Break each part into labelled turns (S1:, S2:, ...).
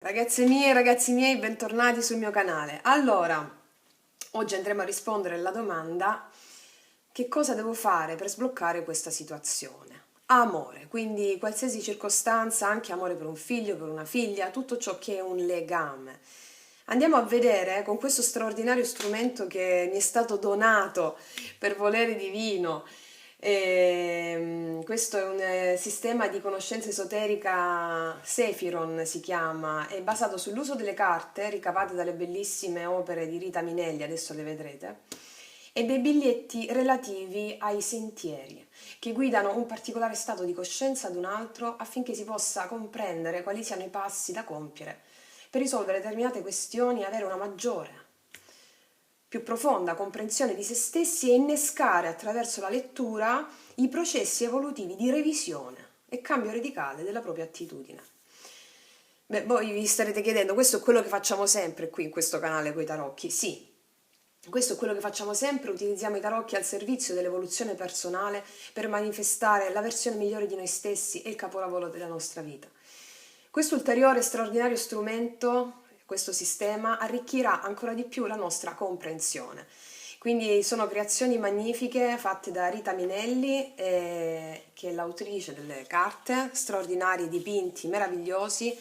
S1: Ragazze mie e ragazzi miei, bentornati sul mio canale. Allora, oggi andremo a rispondere alla domanda: che cosa devo fare per sbloccare questa situazione? Amore, quindi qualsiasi circostanza, anche amore per un figlio, per una figlia, tutto ciò che è un legame. Andiamo a vedere con questo straordinario strumento che mi è stato donato per volere divino. Questo è un sistema di conoscenza esoterica, Sephiron si chiama, è basato sull'uso delle carte ricavate dalle bellissime opere di Rita Minelli, adesso le vedrete, e dei biglietti relativi ai sentieri, che guidano un particolare stato di coscienza ad un altro affinché si possa comprendere quali siano i passi da compiere per risolvere determinate questioni e avere una maggiore, più profonda comprensione di se stessi e innescare attraverso la lettura i processi evolutivi di revisione e cambio radicale della propria attitudine. Beh, voi vi starete chiedendo, questo è quello che facciamo sempre qui in questo canale con i tarocchi? Sì, questo è quello che facciamo sempre, utilizziamo i tarocchi al servizio dell'evoluzione personale per manifestare la versione migliore di noi stessi e il capolavoro della nostra vita. Questo ulteriore straordinario strumento, questo sistema, arricchirà ancora di più la nostra comprensione. Quindi sono creazioni magnifiche fatte da Rita Minelli, che è l'autrice delle carte, straordinari dipinti meravigliosi.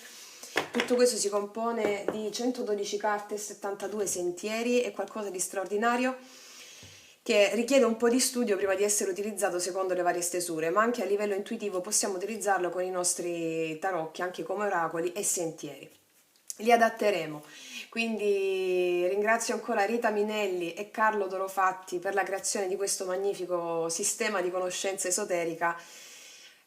S1: Tutto questo si compone di 112 carte e 72 sentieri, è qualcosa di straordinario che richiede un po' di studio prima di essere utilizzato secondo le varie stesure, ma anche a livello intuitivo possiamo utilizzarlo con i nostri tarocchi, anche come oracoli e sentieri. Li adatteremo. Quindi ringrazio ancora Rita Minelli e Carlo Dorofatti per la creazione di questo magnifico sistema di conoscenza esoterica,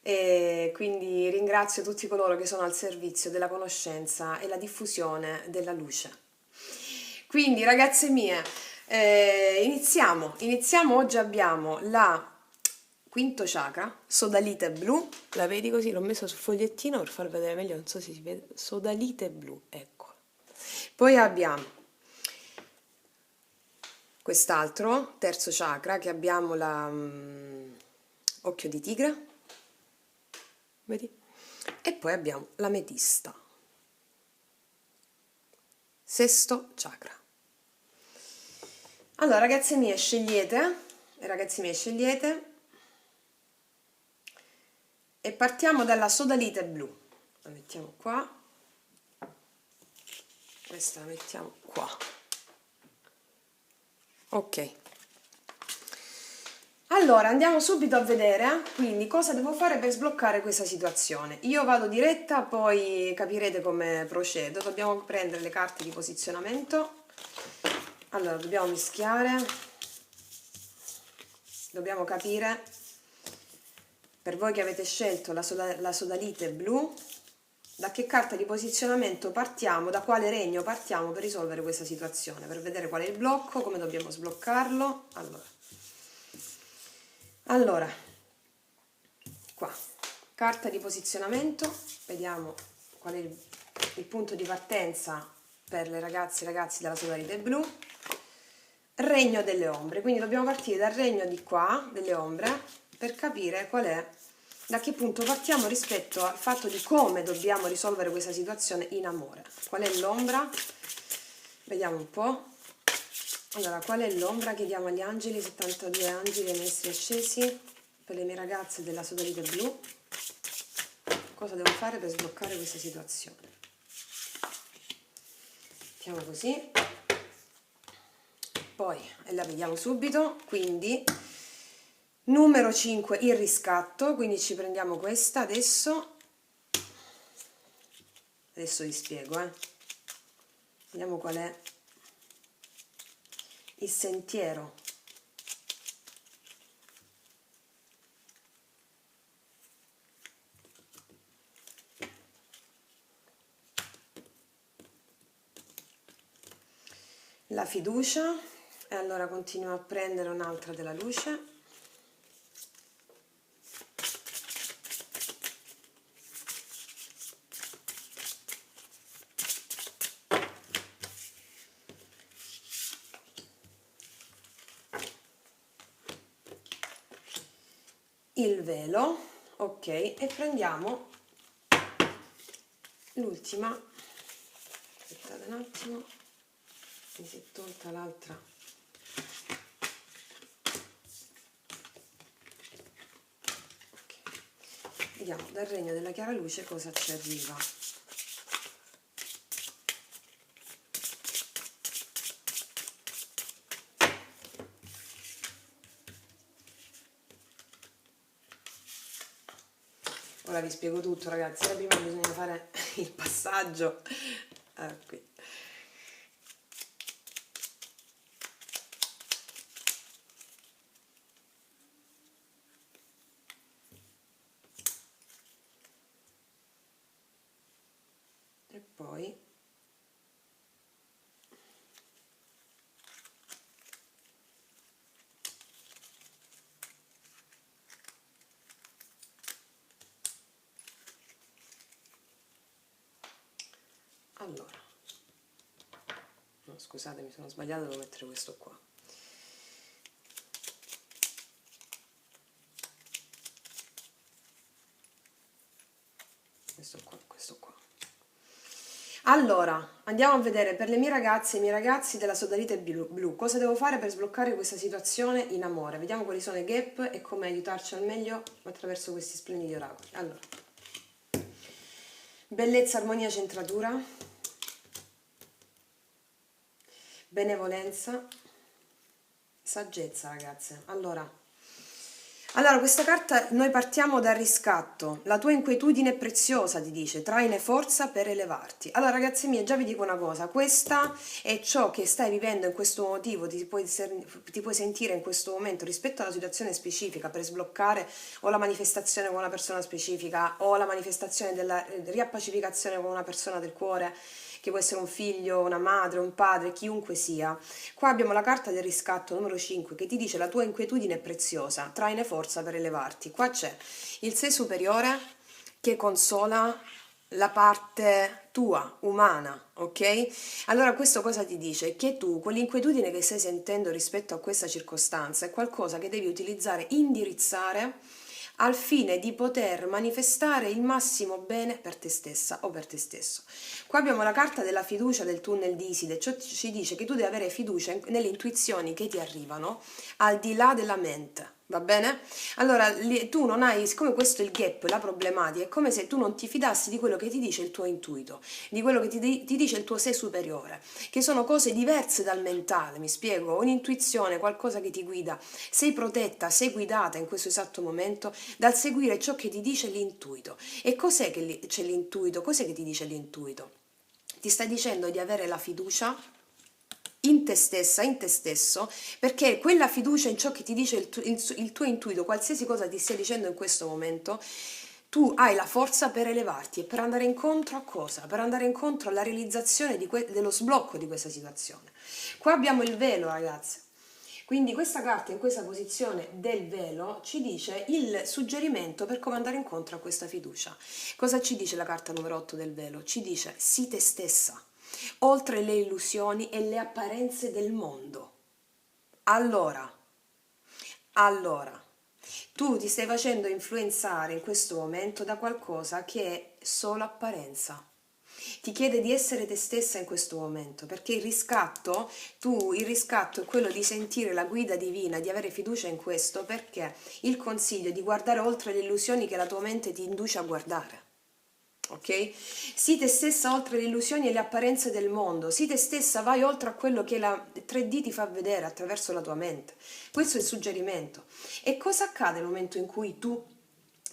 S1: e quindi ringrazio tutti coloro che sono al servizio della conoscenza e la diffusione della luce. Quindi ragazze mie, iniziamo. Oggi abbiamo la quinto chakra, sodalite blu. La vedi così? L'ho messo sul fogliettino per far vedere meglio, non so se si vede. Sodalite blu, ecco. Poi abbiamo quest'altro, terzo chakra, che abbiamo la occhio di tigre, vedi? E poi abbiamo l'ametista, sesto chakra. Allora, ragazze mie, scegliete, ragazzi miei, scegliete, e partiamo dalla sodalite blu. La mettiamo qua, questa la mettiamo qua. Ok. Allora, andiamo subito a vedere, quindi, cosa devo fare per sbloccare questa situazione. Io vado diretta, poi capirete come procedo. Dobbiamo prendere le carte di posizionamento. Allora, dobbiamo mischiare, dobbiamo capire, per voi che avete scelto la sodalite blu, da che carta di posizionamento partiamo, da quale regno partiamo per risolvere questa situazione, per vedere qual è il blocco, come dobbiamo sbloccarlo. Allora, qua, carta di posizionamento, vediamo qual è il punto di partenza per le ragazze e ragazzi della sodalite blu. Regno delle ombre, quindi dobbiamo partire dal regno di qua, delle ombre, per capire qual è, da che punto partiamo rispetto al fatto di come dobbiamo risolvere questa situazione in amore. Qual è l'ombra? Vediamo un po'. Allora, qual è l'ombra? Chiediamo agli angeli, 72 angeli e maestri ascesi, per le mie ragazze della sodalite blu. Cosa devo fare per sbloccare questa situazione? Mettiamo così. Poi la vediamo subito, quindi numero 5, il riscatto, quindi ci prendiamo questa adesso vi spiego, vediamo qual è il sentiero. La fiducia, e allora continuo a prendere un'altra della luce. Il velo, ok, e prendiamo l'ultima aspettate un attimo, mi si è tolta l'altra. Ok, vediamo dal regno della chiara luce cosa ci arriva. Ora vi spiego tutto, ragazzi, ora prima bisogna fare il passaggio. Qui. E poi allora, no, scusate, mi sono sbagliata, devo mettere questo qua. Questo qua. Allora, andiamo a vedere per le mie ragazze e i miei ragazzi della sodalite blu, cosa devo fare per sbloccare questa situazione in amore. Vediamo quali sono i gap e come aiutarci al meglio attraverso questi splendidi oracoli. Allora, bellezza, armonia, centratura, benevolenza, saggezza, ragazze. Allora, questa carta, noi partiamo dal riscatto. La tua inquietudine è preziosa, ti dice, traine forza per elevarti. Allora, ragazzi miei, già vi dico una cosa, questa è ciò che stai vivendo in questo motivo, ti puoi sentire in questo momento rispetto alla situazione specifica per sbloccare o la manifestazione con una persona specifica o la manifestazione della riappacificazione con una persona del cuore, che può essere un figlio, una madre, un padre, chiunque sia. Qua abbiamo la carta del riscatto numero 5 che ti dice la tua inquietudine è preziosa, traine forza per elevarti. Qua c'è il sé superiore che consola la parte tua, umana, ok? Allora questo cosa ti dice? Che tu, quell'inquietudine che stai sentendo rispetto a questa circostanza è qualcosa che devi utilizzare, indirizzare al fine di poter manifestare il massimo bene per te stessa o per te stesso. Qua abbiamo la carta della fiducia del tunnel di Iside, cioè ci dice che tu devi avere fiducia nelle intuizioni che ti arrivano al di là della mente. Va bene? Allora, tu non hai, siccome questo è il gap, la problematica, è come se tu non ti fidassi di quello che ti dice il tuo intuito, di quello che ti dice il tuo sé superiore, che sono cose diverse dal mentale, mi spiego, un'intuizione, qualcosa che ti guida, sei protetta, sei guidata in questo esatto momento dal seguire ciò che ti dice l'intuito. E cos'è che c'è l'intuito? Cos'è che ti dice l'intuito? Ti sta dicendo di avere la fiducia in te stessa, in te stesso, perché quella fiducia in ciò che ti dice il tuo intuito, qualsiasi cosa ti stia dicendo in questo momento, tu hai la forza per elevarti e per andare incontro a cosa? Per andare incontro alla realizzazione dello sblocco di questa situazione. Qua abbiamo il velo, ragazzi. Quindi questa carta in questa posizione del velo ci dice il suggerimento per come andare incontro a questa fiducia. Cosa ci dice la carta numero 8 del velo? Ci dice sii te stessa, oltre le illusioni e le apparenze del mondo. Allora, tu ti stai facendo influenzare in questo momento da qualcosa che è solo apparenza. Ti chiede di essere te stessa in questo momento, perché il riscatto è quello di sentire la guida divina, di avere fiducia in questo, perché il consiglio è di guardare oltre le illusioni che la tua mente ti induce a guardare. Ok? Sii te stessa oltre le illusioni e le apparenze del mondo, sii te stessa, vai oltre a quello che la 3D ti fa vedere attraverso la tua mente. Questo è il suggerimento. E cosa accade nel momento in cui tu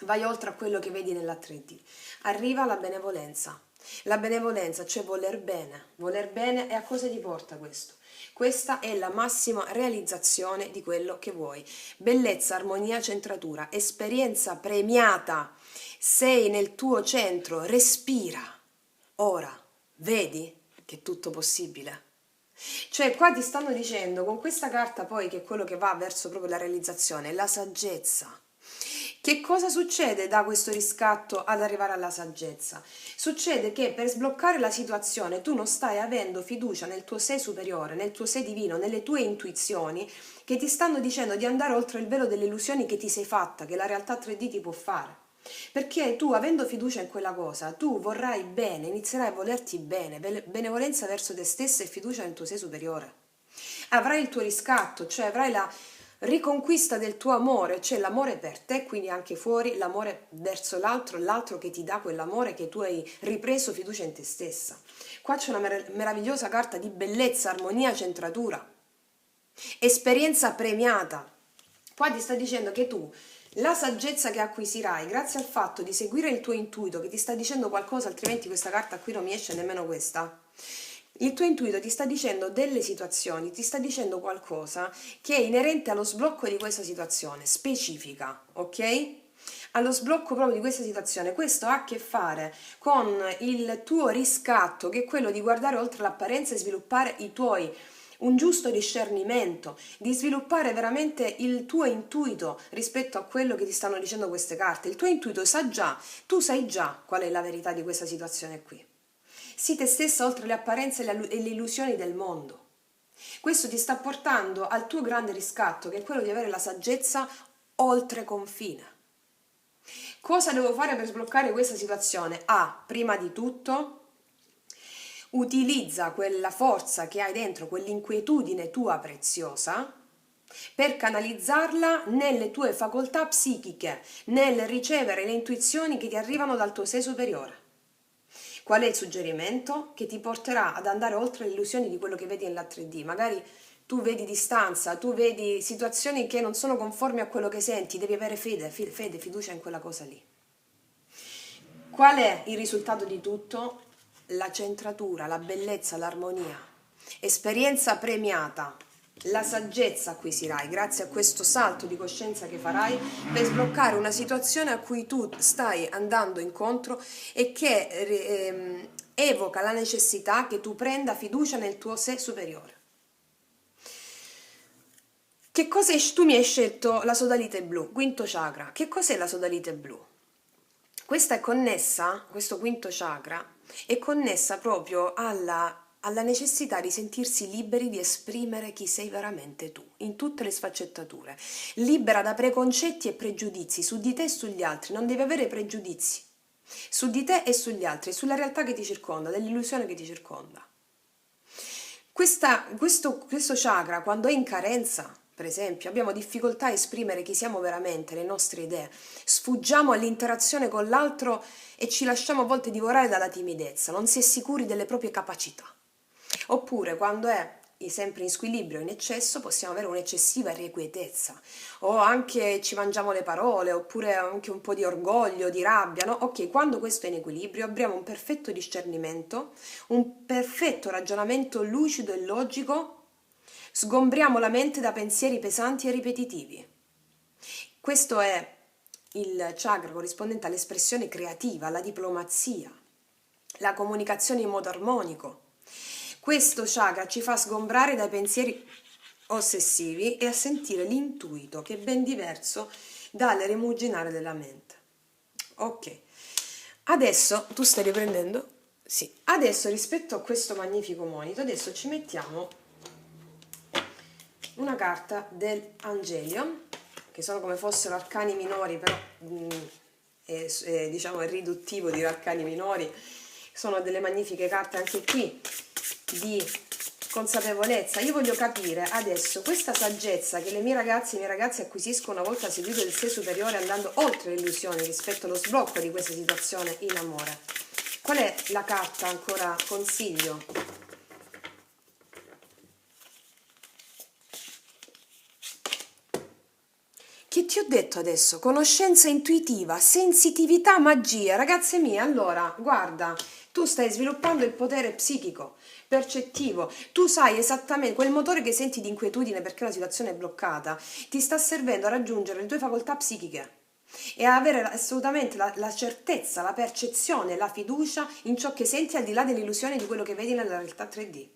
S1: vai oltre a quello che vedi nella 3D? Arriva la benevolenza. La benevolenza, cioè voler bene, e a cosa ti porta questo? Questa è la massima realizzazione di quello che vuoi. Bellezza, armonia, centratura, esperienza premiata. Sei nel tuo centro, respira. Ora, vedi che è tutto possibile. Cioè, qua ti stanno dicendo, con questa carta poi, che è quello che va verso proprio la realizzazione, la saggezza. Che cosa succede da questo riscatto ad arrivare alla saggezza? Succede che per sbloccare la situazione tu non stai avendo fiducia nel tuo sé superiore, nel tuo sé divino, nelle tue intuizioni che ti stanno dicendo di andare oltre il velo delle illusioni che ti sei fatta, che la realtà 3D ti può fare. Perché tu, avendo fiducia in quella cosa, tu vorrai bene, inizierai a volerti bene, benevolenza verso te stessa e fiducia nel tuo sé superiore. Avrai il tuo riscatto, cioè avrai la riconquista del tuo amore, cioè l'amore per te, quindi anche fuori, l'amore verso l'altro, l'altro che ti dà quell'amore che tu hai ripreso fiducia in te stessa. Qua c'è una meravigliosa carta di bellezza, armonia, centratura, esperienza premiata. Qua ti sta dicendo che tu, la saggezza che acquisirai grazie al fatto di seguire il tuo intuito, che ti sta dicendo qualcosa, altrimenti questa carta qui non mi esce nemmeno questa. Il tuo intuito ti sta dicendo delle situazioni, ti sta dicendo qualcosa che è inerente allo sblocco di questa situazione, specifica, ok? Allo sblocco proprio di questa situazione. Questo ha a che fare con il tuo riscatto, che è quello di guardare oltre l'apparenza e sviluppare i tuoi un giusto discernimento, di sviluppare veramente il tuo intuito rispetto a quello che ti stanno dicendo queste carte. Il tuo intuito sa già, tu sai già qual è la verità di questa situazione qui. Sii te stessa oltre le apparenze e le illusioni del mondo. Questo ti sta portando al tuo grande riscatto, che è quello di avere la saggezza oltre confine. Cosa devo fare per sbloccare questa situazione? Prima di tutto, utilizza quella forza che hai dentro, quell'inquietudine tua preziosa, per canalizzarla nelle tue facoltà psichiche, nel ricevere le intuizioni che ti arrivano dal tuo sé superiore. Qual è il suggerimento? Che ti porterà ad andare oltre le illusioni di quello che vedi nella 3D. Magari tu vedi distanza, tu vedi situazioni che non sono conformi a quello che senti, devi avere fede, fiducia in quella cosa lì. Qual è il risultato di tutto? La centratura, la bellezza, l'armonia, esperienza premiata, la saggezza acquisirai grazie a questo salto di coscienza che farai per sbloccare una situazione a cui tu stai andando incontro e che evoca la necessità che tu prenda fiducia nel tuo sé superiore. Che cosa tu mi hai scelto la sodalite blu, quinto chakra. Che cos'è la sodalite blu? Questa è connessa, questo quinto chakra, è connessa proprio alla necessità di sentirsi liberi di esprimere chi sei veramente tu, in tutte le sfaccettature. Libera da preconcetti e pregiudizi su di te e sugli altri, non devi avere pregiudizi su di te e sugli altri, sulla realtà che ti circonda, dell'illusione che ti circonda. Questo chakra, quando è in carenza, per esempio, abbiamo difficoltà a esprimere chi siamo veramente, le nostre idee, sfuggiamo all'interazione con l'altro e ci lasciamo a volte divorare dalla timidezza, non si è sicuri delle proprie capacità. Oppure quando è sempre in squilibrio, in eccesso, possiamo avere un'eccessiva irrequietezza o anche ci mangiamo le parole oppure anche un po' di orgoglio, di rabbia, no? Ok, quando questo è in equilibrio abbiamo un perfetto discernimento, un perfetto ragionamento lucido e logico, sgombriamo la mente da pensieri pesanti e ripetitivi. Questo è il chakra corrispondente all'espressione creativa, alla diplomazia, la comunicazione in modo armonico. Questo chakra ci fa sgombrare dai pensieri ossessivi e a sentire l'intuito, che è ben diverso dal rimuginare della mente. Ok, adesso tu stai riprendendo? Sì. Adesso rispetto a questo magnifico monito, adesso ci mettiamo una carta dell'Angelion, che sono come fossero arcani minori, però diciamo è riduttivo dire arcani minori. Sono delle magnifiche carte anche qui di consapevolezza. Io voglio capire adesso questa saggezza che le mie ragazze e i miei ragazzi acquisiscono una volta seguito il sé superiore, andando oltre le illusioni rispetto allo sblocco di questa situazione in amore. Qual è la carta ancora consiglio? Che ti ho detto adesso? Conoscenza intuitiva, sensitività, magia. Ragazze mie, allora, guarda, tu stai sviluppando il potere psichico, percettivo. Tu sai esattamente, quel motore che senti di inquietudine perché la situazione è bloccata, ti sta servendo a raggiungere le tue facoltà psichiche e a avere assolutamente la certezza, la percezione, la fiducia in ciò che senti al di là dell'illusione di quello che vedi nella realtà 3D.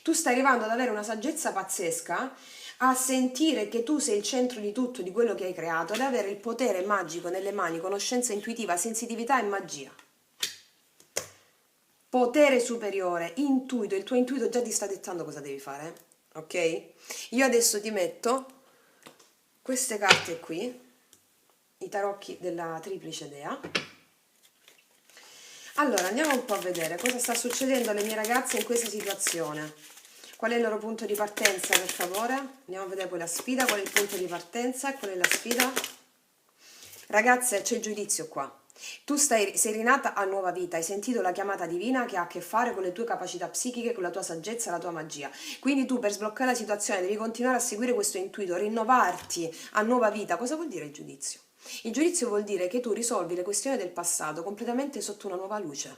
S1: Tu stai arrivando ad avere una saggezza pazzesca, a sentire che tu sei il centro di tutto, di quello che hai creato, ad avere il potere magico nelle mani, conoscenza intuitiva, sensitività e magia. Potere superiore, intuito, il tuo intuito già ti sta dettando cosa devi fare, ok? Io adesso ti metto queste carte qui, i tarocchi della triplice dea. Allora, andiamo un po' a vedere cosa sta succedendo alle mie ragazze in questa situazione. Qual è il loro punto di partenza, per favore? Andiamo a vedere poi la sfida, qual è il punto di partenza e qual è la sfida. Ragazze, c'è giudizio qua. Tu sei rinata a nuova vita, hai sentito la chiamata divina che ha a che fare con le tue capacità psichiche, con la tua saggezza, la tua magia. Quindi tu per sbloccare la situazione devi continuare a seguire questo intuito, rinnovarti a nuova vita. Cosa vuol dire il giudizio? Il giudizio vuol dire che tu risolvi le questioni del passato completamente sotto una nuova luce.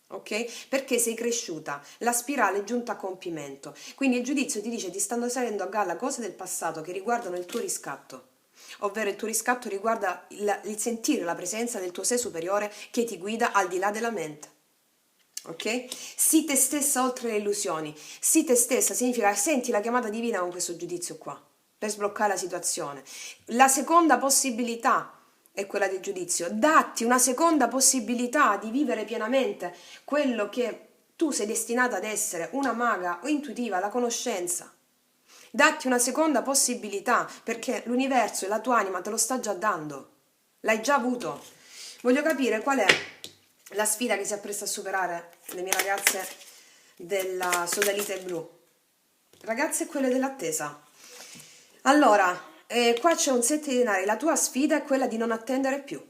S1: Ok? Perché sei cresciuta, la spirale è giunta a compimento. Quindi il giudizio ti dice ti stanno salendo a galla cose del passato che riguardano il tuo riscatto. Ovvero il tuo riscatto riguarda il sentire la presenza del tuo sé superiore che ti guida al di là della mente. Ok? Sii te stessa oltre le illusioni. Sii te stessa significa senti la chiamata divina con questo giudizio qua, per sbloccare la situazione. La seconda possibilità è quella del giudizio. Datti una seconda possibilità di vivere pienamente quello che tu sei destinata ad essere, una maga o intuitiva, la conoscenza. Datti una seconda possibilità, perché l'universo e la tua anima te lo sta già dando. L'hai già avuto. Voglio capire qual è la sfida che si appresta a superare le mie ragazze della sodalite blu. Ragazze, quelle dell'attesa. Allora, qua c'è un 7 di denari. La tua sfida è quella di non attendere più.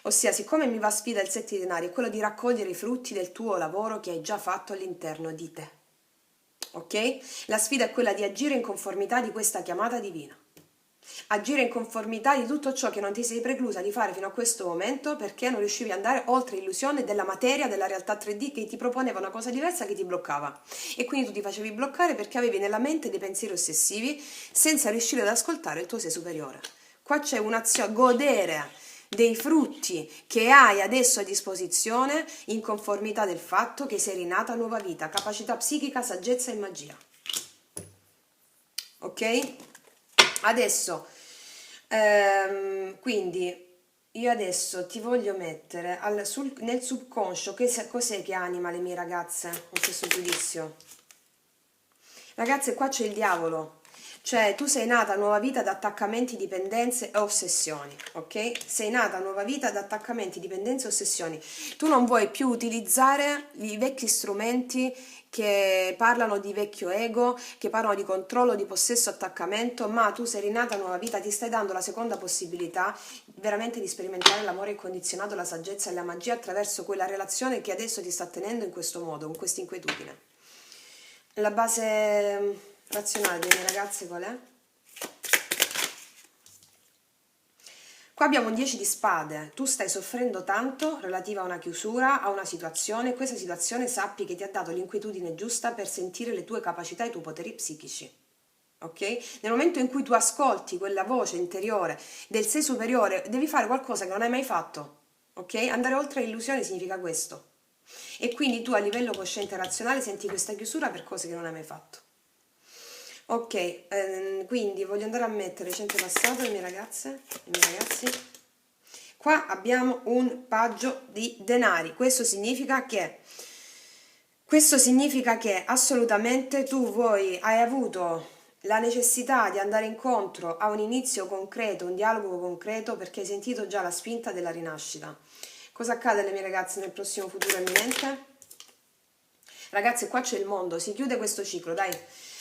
S1: Ossia, siccome mi va sfida il 7 di denari, è quello di raccogliere i frutti del tuo lavoro che hai già fatto all'interno di te. Ok? La sfida è quella di agire in conformità di questa chiamata divina. Agire in conformità di tutto ciò che non ti sei preclusa di fare fino a questo momento perché non riuscivi ad andare oltre l'illusione della materia, della realtà 3D che ti proponeva una cosa diversa che ti bloccava. E quindi tu ti facevi bloccare perché avevi nella mente dei pensieri ossessivi senza riuscire ad ascoltare il tuo sé superiore. Qua c'è un'azione, godere dei frutti che hai adesso a disposizione in conformità del fatto che sei rinata a nuova vita, capacità psichica, saggezza e magia. Ok? Adesso, quindi io adesso ti voglio mettere nel subconscio cos'è che anima le mie ragazze con questo giudizio. Ragazze, qua c'è il diavolo. Cioè, tu sei nata a nuova vita da attaccamenti, dipendenze e ossessioni, ok? Sei nata a nuova vita da attaccamenti, dipendenze e ossessioni. Tu non vuoi più utilizzare i vecchi strumenti che parlano di vecchio ego, che parlano di controllo, di possesso, attaccamento, ma tu sei rinata a nuova vita, ti stai dando la seconda possibilità veramente di sperimentare l'amore incondizionato, la saggezza e la magia attraverso quella relazione che adesso ti sta tenendo in questo modo, con questa inquietudine. La base razionale dei miei ragazzi qual è? Qua abbiamo un 10 di spade, tu stai soffrendo tanto relativa a una chiusura, a una situazione, questa situazione sappi che ti ha dato l'inquietudine giusta per sentire le tue capacità e i tuoi poteri psichici. Ok? Nel momento in cui tu ascolti quella voce interiore del sé superiore, devi fare qualcosa che non hai mai fatto. Ok? Andare oltre l'illusione significa questo. E quindi tu a livello cosciente e razionale senti questa chiusura per cose che non hai mai fatto. Ok, quindi voglio andare a mettere centro passato le mie ragazze, i miei ragazzi. Qua abbiamo un paggio di denari. Questo significa che assolutamente tu hai avuto la necessità di andare incontro a un inizio concreto, un dialogo concreto, perché hai sentito già la spinta della rinascita. Cosa accade alle mie ragazze nel prossimo futuro imminente? Ragazzi, qua c'è il mondo, si chiude questo ciclo, dai.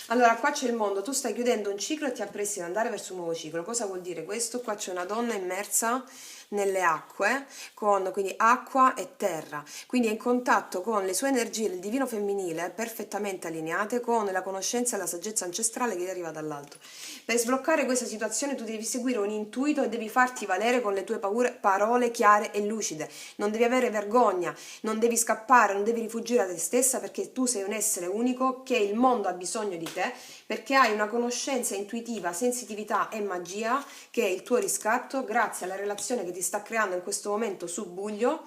S1: Allora, qua c'è il mondo, tu stai chiudendo un ciclo e ti appresti ad andare verso un nuovo ciclo. Cosa vuol dire questo? Qua c'è una donna immersa nelle acque, con quindi acqua e terra, quindi è in contatto con le sue energie del divino femminile perfettamente allineate con la conoscenza e la saggezza ancestrale che gli arriva dall'alto. Per sbloccare questa situazione tu devi seguire un intuito e devi farti valere con le tue parole chiare e lucide. Non devi avere vergogna, non devi scappare, non devi rifugire da te stessa perché tu sei un essere unico che il mondo ha bisogno di te perché hai una conoscenza intuitiva, sensitività e magia che è il tuo riscatto grazie alla relazione che ti sta creando in questo momento su buglio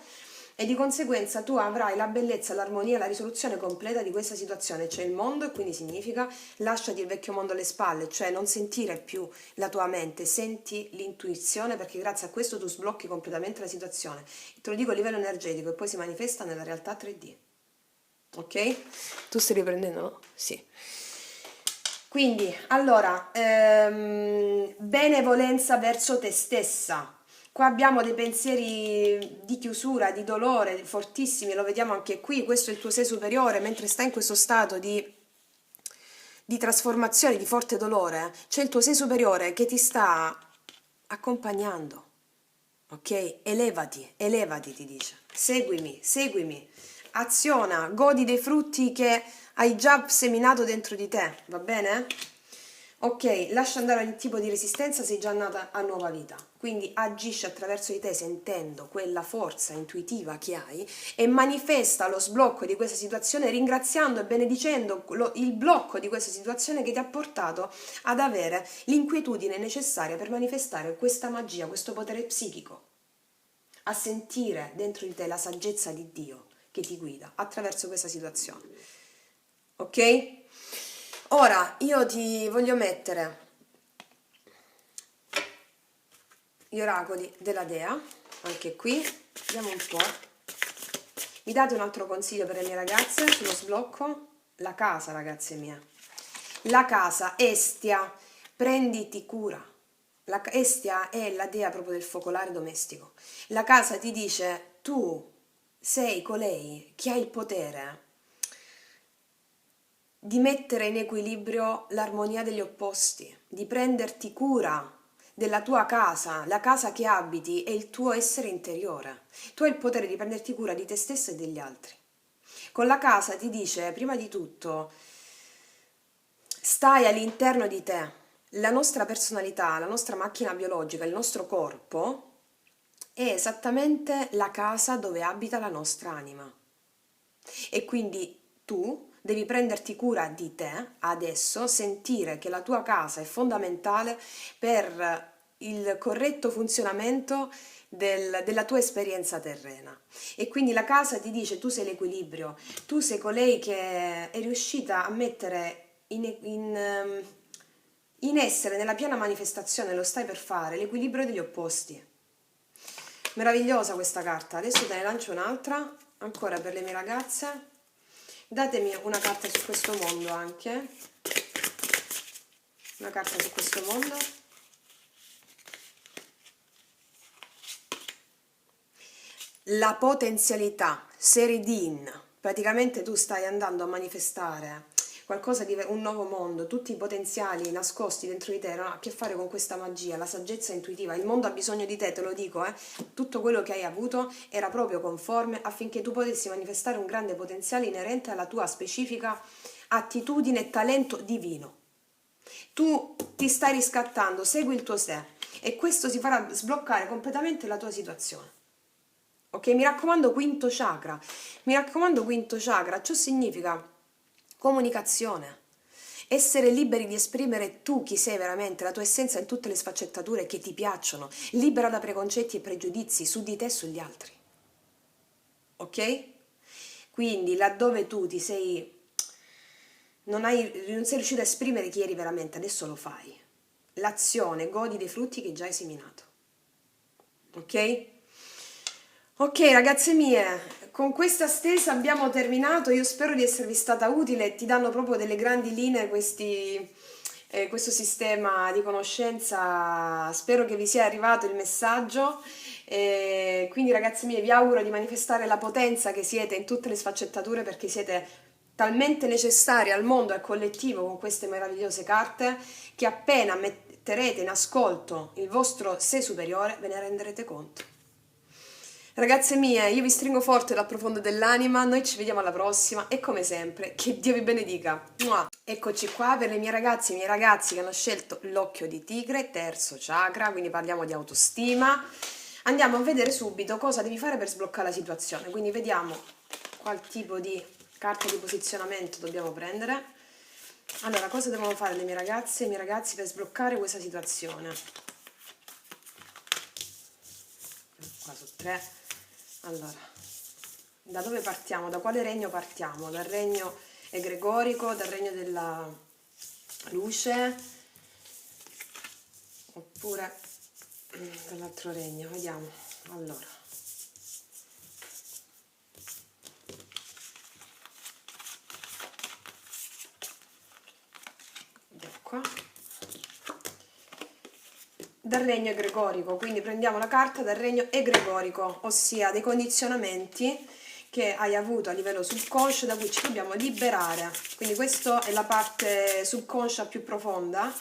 S1: e di conseguenza tu avrai la bellezza, l'armonia, la risoluzione completa di questa situazione. C'è il mondo e quindi significa lasciati il vecchio mondo alle spalle, cioè non sentire più la tua mente, senti l'intuizione perché grazie a questo tu sblocchi completamente la situazione. Te lo dico a livello energetico e poi si manifesta nella realtà 3D. Ok? Tu stai riprendendo? No? Sì. Quindi, allora, benevolenza verso te stessa. Qua abbiamo dei pensieri di chiusura, di dolore fortissimi, lo vediamo anche qui. Questo è il tuo sé superiore, mentre sta in questo stato di trasformazione, di forte dolore. C'è il tuo sé superiore che ti sta accompagnando. Ok? Elevati, elevati, ti dice. Seguimi, seguimi. Aziona, godi dei frutti che hai già seminato dentro di te, va bene? Ok, lascia andare ogni tipo di resistenza, sei già nata a nuova vita. Quindi agisci attraverso di te sentendo quella forza intuitiva che hai e manifesta lo sblocco di questa situazione ringraziando e benedicendo il blocco di questa situazione che ti ha portato ad avere l'inquietudine necessaria per manifestare questa magia, questo potere psichico, a sentire dentro di te la saggezza di Dio che ti guida attraverso questa situazione. Ok? Ora io ti voglio mettere gli oracoli della Dea, anche qui, vediamo un po'. Mi date un altro consiglio per le mie ragazze sullo sblocco? La casa, ragazze mie. La casa, Estia, prenditi cura. Estia è la dea proprio del focolare domestico. La casa ti dice, tu sei colei che ha il potere di mettere in equilibrio l'armonia degli opposti, di prenderti cura della tua casa, la casa che abiti è il tuo essere interiore. Tu hai il potere di prenderti cura di te stesso e degli altri. Con la casa ti dice, prima di tutto, stai all'interno di te. La nostra personalità, la nostra macchina biologica, il nostro corpo è esattamente la casa dove abita la nostra anima. E quindi tu devi prenderti cura di te adesso, sentire che la tua casa è fondamentale per il corretto funzionamento della tua esperienza terrena. E quindi la casa ti dice tu sei l'equilibrio, tu sei colei che è riuscita a mettere in essere nella piena manifestazione, lo stai per fare, l'equilibrio degli opposti. Meravigliosa questa carta. Adesso te ne lancio un'altra, ancora per le mie ragazze. Datemi una carta su questo mondo anche. Una carta su questo mondo. La potenzialità, Seridin. Praticamente tu stai andando a manifestare qualcosa di un nuovo mondo, tutti i potenziali nascosti dentro di te hanno a che fare con questa magia, la saggezza intuitiva. Il mondo ha bisogno di te, te lo dico, tutto quello che hai avuto era proprio conforme affinché tu potessi manifestare un grande potenziale inerente alla tua specifica attitudine e talento divino. Tu ti stai riscattando, segui il tuo sé e questo si farà sbloccare completamente la tua situazione. Ok, mi raccomando quinto chakra. Mi raccomando quinto chakra, ciò significa comunicazione. Essere liberi di esprimere tu chi sei veramente, la tua essenza in tutte le sfaccettature che ti piacciono, libera da preconcetti e pregiudizi su di te e sugli altri. Ok? Quindi laddove tu ti sei non sei riuscito a esprimere chi eri veramente, adesso lo fai. L'azione, godi dei frutti che già hai seminato. Ok? Ok ragazze mie, con questa stesa abbiamo terminato, io spero di esservi stata utile, ti danno proprio delle grandi linee questo sistema di conoscenza, spero che vi sia arrivato il messaggio, quindi ragazze mie vi auguro di manifestare la potenza che siete in tutte le sfaccettature perché siete talmente necessari al mondo e al collettivo con queste meravigliose carte che appena metterete in ascolto il vostro sé superiore ve ne renderete conto. Ragazze mie, io vi stringo forte dal profondo dell'anima, noi ci vediamo alla prossima e come sempre, che Dio vi benedica. Mua! Eccoci qua per le mie ragazze e i miei ragazzi che hanno scelto l'occhio di tigre, terzo chakra, quindi parliamo di autostima. Andiamo a vedere subito cosa devi fare per sbloccare la situazione, quindi vediamo qual tipo di carta di posizionamento dobbiamo prendere. Allora, cosa devono fare le mie ragazze e i miei ragazzi per sbloccare questa situazione? Qua su 3. Allora, da dove partiamo? Da quale regno partiamo? Dal regno egregorico, dal regno della luce, oppure dall'altro regno? Vediamo. Allora, qua, dal regno egregorico, quindi prendiamo la carta dal regno egregorico, ossia dei condizionamenti che hai avuto a livello subconscio da cui ci dobbiamo liberare. Quindi questa è la parte subconscia più profonda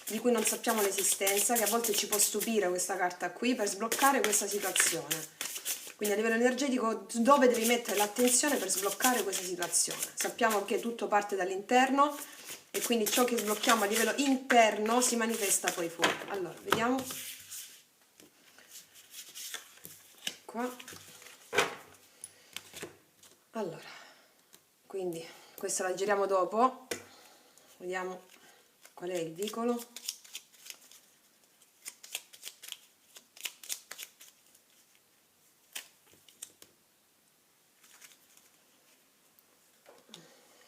S1: di cui non sappiamo l'esistenza, che a volte ci può stupire questa carta qui, per sbloccare questa situazione. Quindi a livello energetico dove devi mettere l'attenzione per sbloccare questa situazione. Sappiamo che tutto parte dall'interno e quindi ciò che sblocchiamo a livello interno si manifesta poi fuori. Allora, vediamo. Qua. Allora, quindi questa la giriamo dopo, vediamo qual è il vicolo.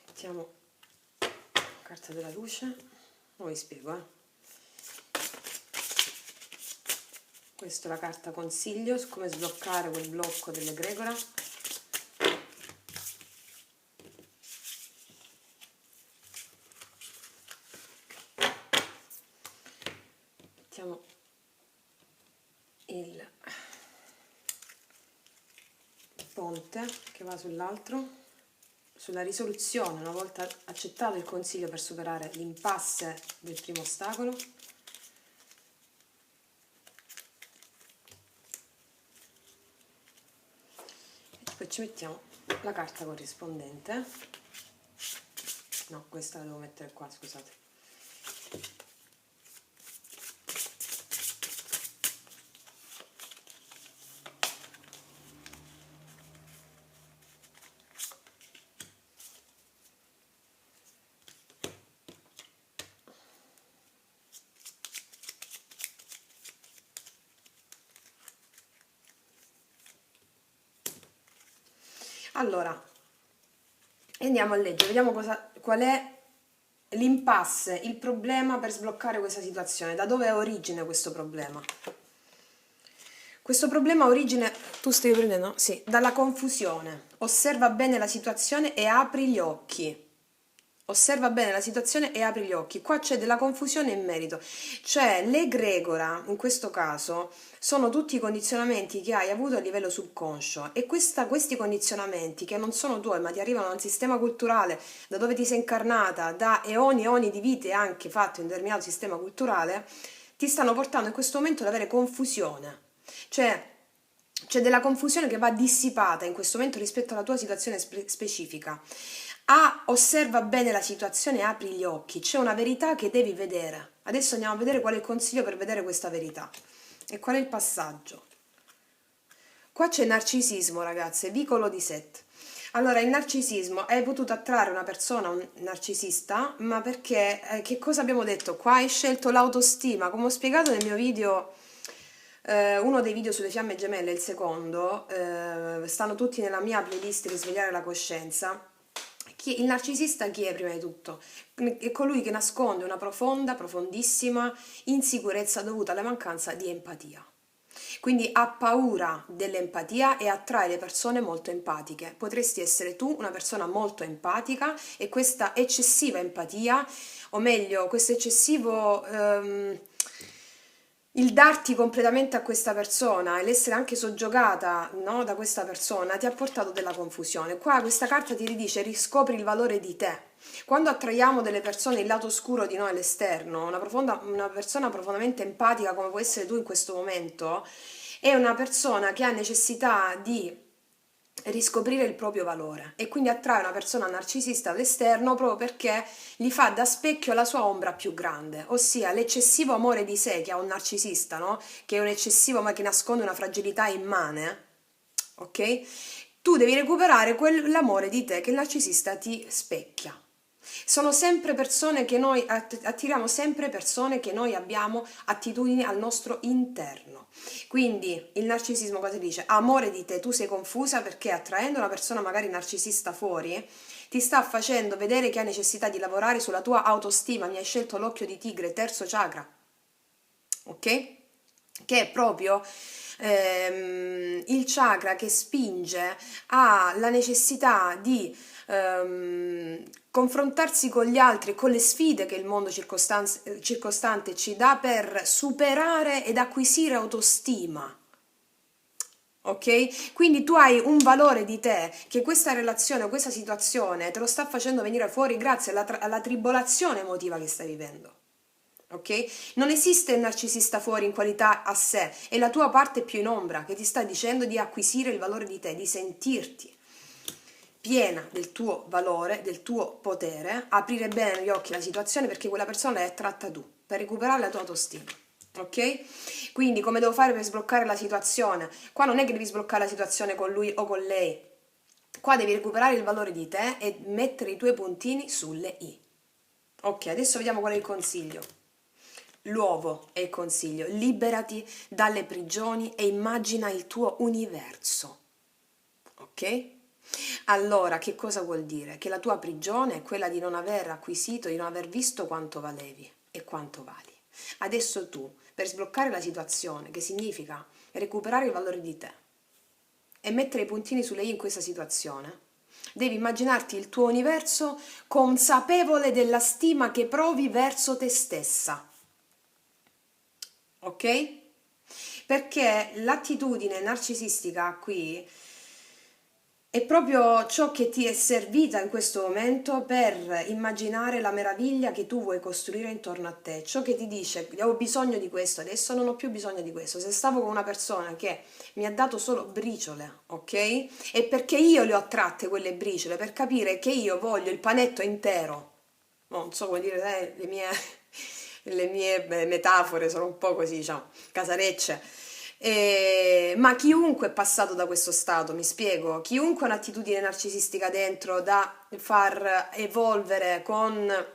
S1: Mettiamo carta della luce, non vi spiego, Questa è la carta consiglio su come sbloccare quel blocco dell'egregora. Mettiamo il ponte che va sull'altro, sulla risoluzione, una volta accettato il consiglio per superare l'impasse del primo ostacolo. E poi ci mettiamo la carta corrispondente. No, questa la devo mettere qua, scusate. Allora, andiamo a leggere, vediamo qual è l'impasse, il problema per sbloccare questa situazione, da dove ha origine questo problema. Questo problema ha origine, tu stai prendendo? Sì, dalla confusione. Osserva bene la situazione e apri gli occhi. Osserva bene la situazione e apri gli occhi. Qua c'è della confusione in merito. Cioè, l'egregora, in questo caso, sono tutti i condizionamenti che hai avuto a livello subconscio. E questi condizionamenti, che non sono tuoi, ma ti arrivano da un sistema culturale, da dove ti sei incarnata, da eoni e eoni di vite anche fatte in un determinato sistema culturale, ti stanno portando in questo momento ad avere confusione. Cioè, c'è della confusione che va dissipata in questo momento rispetto alla tua situazione specifica. Osserva bene la situazione e apri gli occhi, c'è una verità che devi vedere. Adesso andiamo a vedere qual è il consiglio per vedere questa verità e qual è il passaggio. Qua c'è narcisismo, ragazze, vicolo di Set. Allora, il narcisismo, hai potuto attrarre una persona, un narcisista, ma perché, che cosa abbiamo detto? Qua hai scelto l'autostima, come ho spiegato nel mio video, uno dei video sulle fiamme gemelle, il secondo, stanno tutti nella mia playlist Risvegliare la coscienza. Il narcisista chi è prima di tutto? È colui che nasconde una profonda, profondissima insicurezza dovuta alla mancanza di empatia. Quindi ha paura dell'empatia e attrae le persone molto empatiche. Potresti essere tu una persona molto empatica e questa eccessiva empatia, o meglio, questo eccessivo il darti completamente a questa persona e l'essere anche soggiogata, no, da questa persona ti ha portato della confusione. Qua questa carta ti ridice riscopri il valore di te. Quando attraiamo delle persone, il lato oscuro di noi all'esterno, una persona profondamente empatica come può essere tu in questo momento, è una persona che ha necessità di riscoprire il proprio valore e quindi attrae una persona narcisista all'esterno proprio perché gli fa da specchio la sua ombra più grande, ossia l'eccessivo amore di sé che ha un narcisista, no? Che è un eccessivo ma che nasconde una fragilità immane, ok? Tu devi recuperare quell'amore di te che il narcisista ti specchia. Sono sempre persone che noi attiriamo, sempre persone che noi abbiamo attitudini al nostro interno. Quindi il narcisismo cosa dice? Amore di te, tu sei confusa perché attraendo una persona magari narcisista fuori ti sta facendo vedere che ha necessità di lavorare sulla tua autostima. Mi hai scelto l'occhio di tigre, terzo chakra, ok? Che è proprio il chakra che spinge alla necessità di confrontarsi con gli altri e con le sfide che il mondo circostante ci dà per superare ed acquisire autostima. Ok? Quindi tu hai un valore di te che questa relazione o questa situazione te lo sta facendo venire fuori grazie alla tribolazione emotiva che stai vivendo. Ok? Non esiste il narcisista fuori in qualità a sé, è la tua parte più in ombra che ti sta dicendo di acquisire il valore di te, di sentirti piena del tuo valore, del tuo potere, aprire bene gli occhi alla situazione perché quella persona l'hai attratta tu, per recuperare la tua autostima. Ok? Quindi come devo fare per sbloccare la situazione? Qua non è che devi sbloccare la situazione con lui o con lei, qua devi recuperare il valore di te e mettere i tuoi puntini sulle i. Ok, adesso vediamo qual è il consiglio. L'uovo è il consiglio: liberati dalle prigioni e immagina il tuo universo. Ok? Allora, che cosa vuol dire? Che la tua prigione è quella di non aver acquisito, di non aver visto quanto valevi e quanto vali. Adesso tu, per sbloccare la situazione, che significa recuperare il valore di te e mettere i puntini sulle i in questa situazione, devi immaginarti il tuo universo consapevole della stima che provi verso te stessa. Ok? Perché l'attitudine narcisistica qui è proprio ciò che ti è servita in questo momento per immaginare la meraviglia che tu vuoi costruire intorno a te. Ciò che ti dice: ho bisogno di questo, adesso non ho più bisogno di questo. Se stavo con una persona che mi ha dato solo briciole, ok? E perché io le ho attratte quelle briciole, per capire che io voglio il panetto intero. Non so come dire, le mie metafore sono un po' così, diciamo, casarecce. Ma chiunque è passato da questo stato, mi spiego, chiunque ha un'attitudine narcisistica dentro da far evolvere con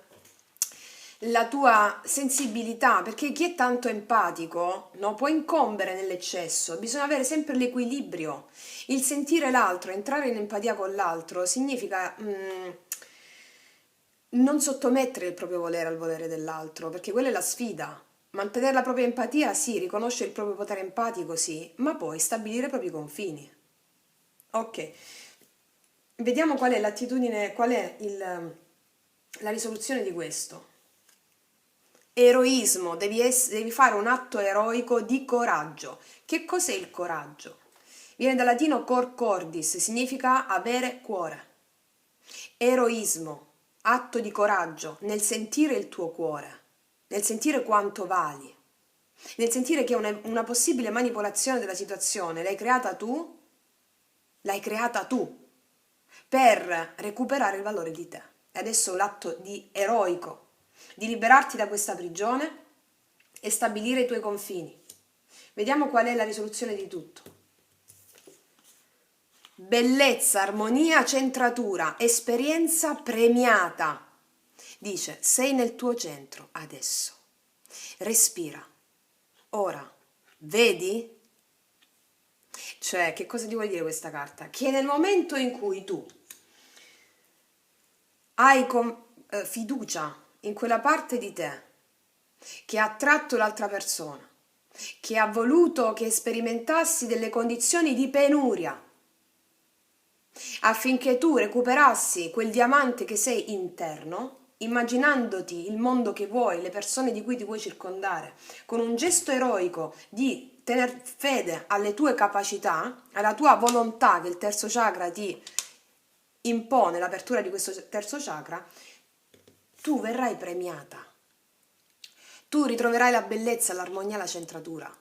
S1: la tua sensibilità, perché chi è tanto empatico, no, può incombere nell'eccesso, bisogna avere sempre l'equilibrio. Il sentire l'altro, entrare in empatia con l'altro, significa non sottomettere il proprio volere al volere dell'altro, perché quella è la sfida. Mantenere la propria empatia, sì, riconoscere il proprio potere empatico, sì, ma poi stabilire i propri confini. Ok, vediamo qual è l'attitudine, la risoluzione di questo. Eroismo, devi fare un atto eroico di coraggio. Che cos'è il coraggio? Viene dal latino cor cordis, significa avere cuore. Eroismo, atto di coraggio nel sentire il tuo cuore, nel sentire quanto vali, nel sentire che una possibile manipolazione della situazione l'hai creata tu per recuperare il valore di te. E adesso l'atto di eroico, di liberarti da questa prigione e stabilire i tuoi confini. Vediamo qual è la risoluzione di tutto. Bellezza, armonia, centratura, esperienza premiata. Dice: sei nel tuo centro adesso. Respira. Ora, vedi? Cioè, che cosa ti vuol dire questa carta? Che nel momento in cui tu hai fiducia in quella parte di te che ha attratto l'altra persona, che ha voluto che sperimentassi delle condizioni di penuria, affinché tu recuperassi quel diamante che sei interno, immaginandoti il mondo che vuoi, le persone di cui ti vuoi circondare, con un gesto eroico di tener fede alle tue capacità, alla tua volontà che il terzo chakra ti impone, l'apertura di questo terzo chakra, tu verrai premiata. Tu ritroverai la bellezza, l'armonia, la centratura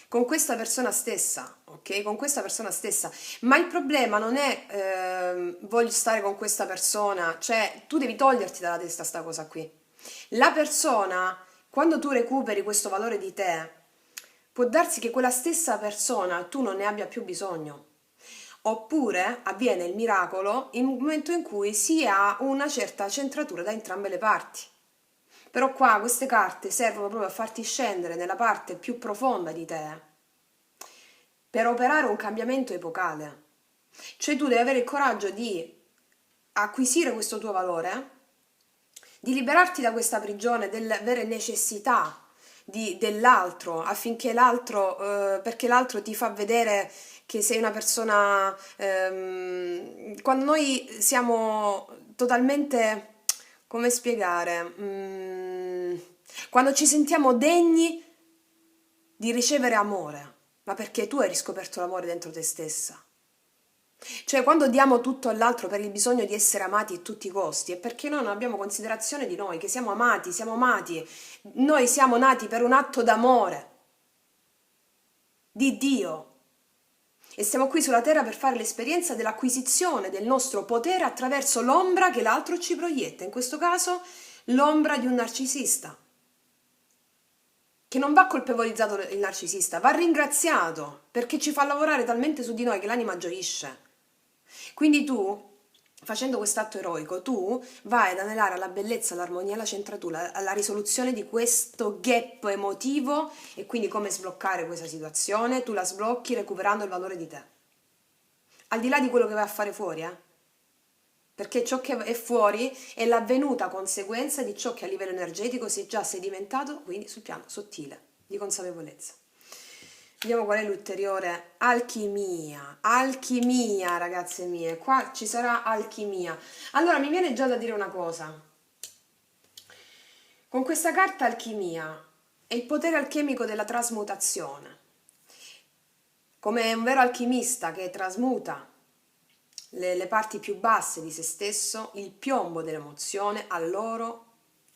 S1: con questa persona stessa, ok? Con questa persona stessa. Ma il problema non è voglio stare con questa persona, cioè tu devi toglierti dalla testa sta cosa qui. La persona, quando tu recuperi questo valore di te, può darsi che quella stessa persona tu non ne abbia più bisogno. Oppure avviene il miracolo in un momento in cui si ha una certa centratura da entrambe le parti. Però qua queste carte servono proprio a farti scendere nella parte più profonda di te per operare un cambiamento epocale. Cioè tu devi avere il coraggio di acquisire questo tuo valore, di liberarti da questa prigione dell'avere necessità dell'altro, affinché l'altro, perché l'altro ti fa vedere che sei una persona, quando noi siamo totalmente, come spiegare, quando ci sentiamo degni di ricevere amore, ma perché tu hai riscoperto l'amore dentro te stessa. Cioè, quando diamo tutto all'altro per il bisogno di essere amati a tutti i costi, è perché noi non abbiamo considerazione di noi, che siamo amati, siamo amati. Noi siamo nati per un atto d'amore di Dio e siamo qui sulla terra per fare l'esperienza dell'acquisizione del nostro potere attraverso l'ombra che l'altro ci proietta, in questo caso l'ombra di un narcisista, che non va colpevolizzato il narcisista, va ringraziato perché ci fa lavorare talmente su di noi che l'anima gioisce. Quindi tu, facendo quest'atto eroico, tu vai ad anelare alla bellezza, all'armonia, alla centratura, alla risoluzione di questo gap emotivo e quindi come sbloccare questa situazione, tu la sblocchi recuperando il valore di te. Al di là di quello che vai a fare fuori, perché ciò che è fuori è l'avvenuta conseguenza di ciò che a livello energetico si è già sedimentato, quindi sul piano sottile di consapevolezza. Vediamo qual è l'ulteriore. Alchimia, alchimia ragazze mie, qua ci sarà alchimia. Allora mi viene già da dire una cosa. Con questa carta alchimia è il potere alchemico della trasmutazione. Come un vero alchimista che trasmuta le parti più basse di se stesso, il piombo dell'emozione all'oro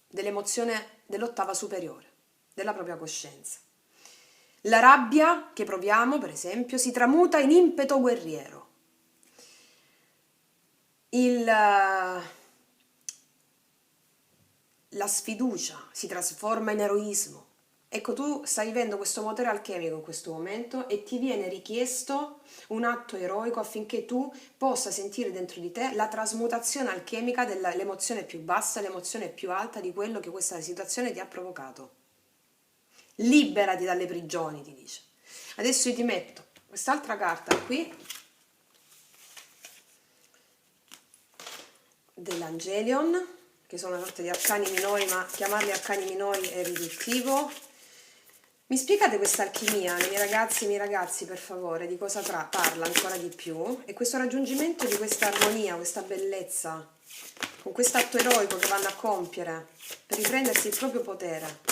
S1: dell'emozione dell'ottava superiore, della propria coscienza. La rabbia che proviamo, per esempio, si tramuta in impeto guerriero. La sfiducia si trasforma in eroismo. Ecco, tu stai vivendo questo motore alchemico in questo momento e ti viene richiesto un atto eroico affinché tu possa sentire dentro di te la trasmutazione alchemica dell'emozione più bassa, l'emozione più alta di quello che questa situazione ti ha provocato. Liberati dalle prigioni, ti dice. Adesso io ti metto quest'altra carta qui dell'Angelion, che sono una sorta di arcani minori, ma chiamarli arcani minori è riduttivo. Mi spiegate questa alchimia, le mie ragazze e i miei ragazzi, per favore, di cosa parla ancora di più? E questo raggiungimento di questa armonia, questa bellezza, con questo atto eroico che vanno a compiere per riprendersi il proprio potere.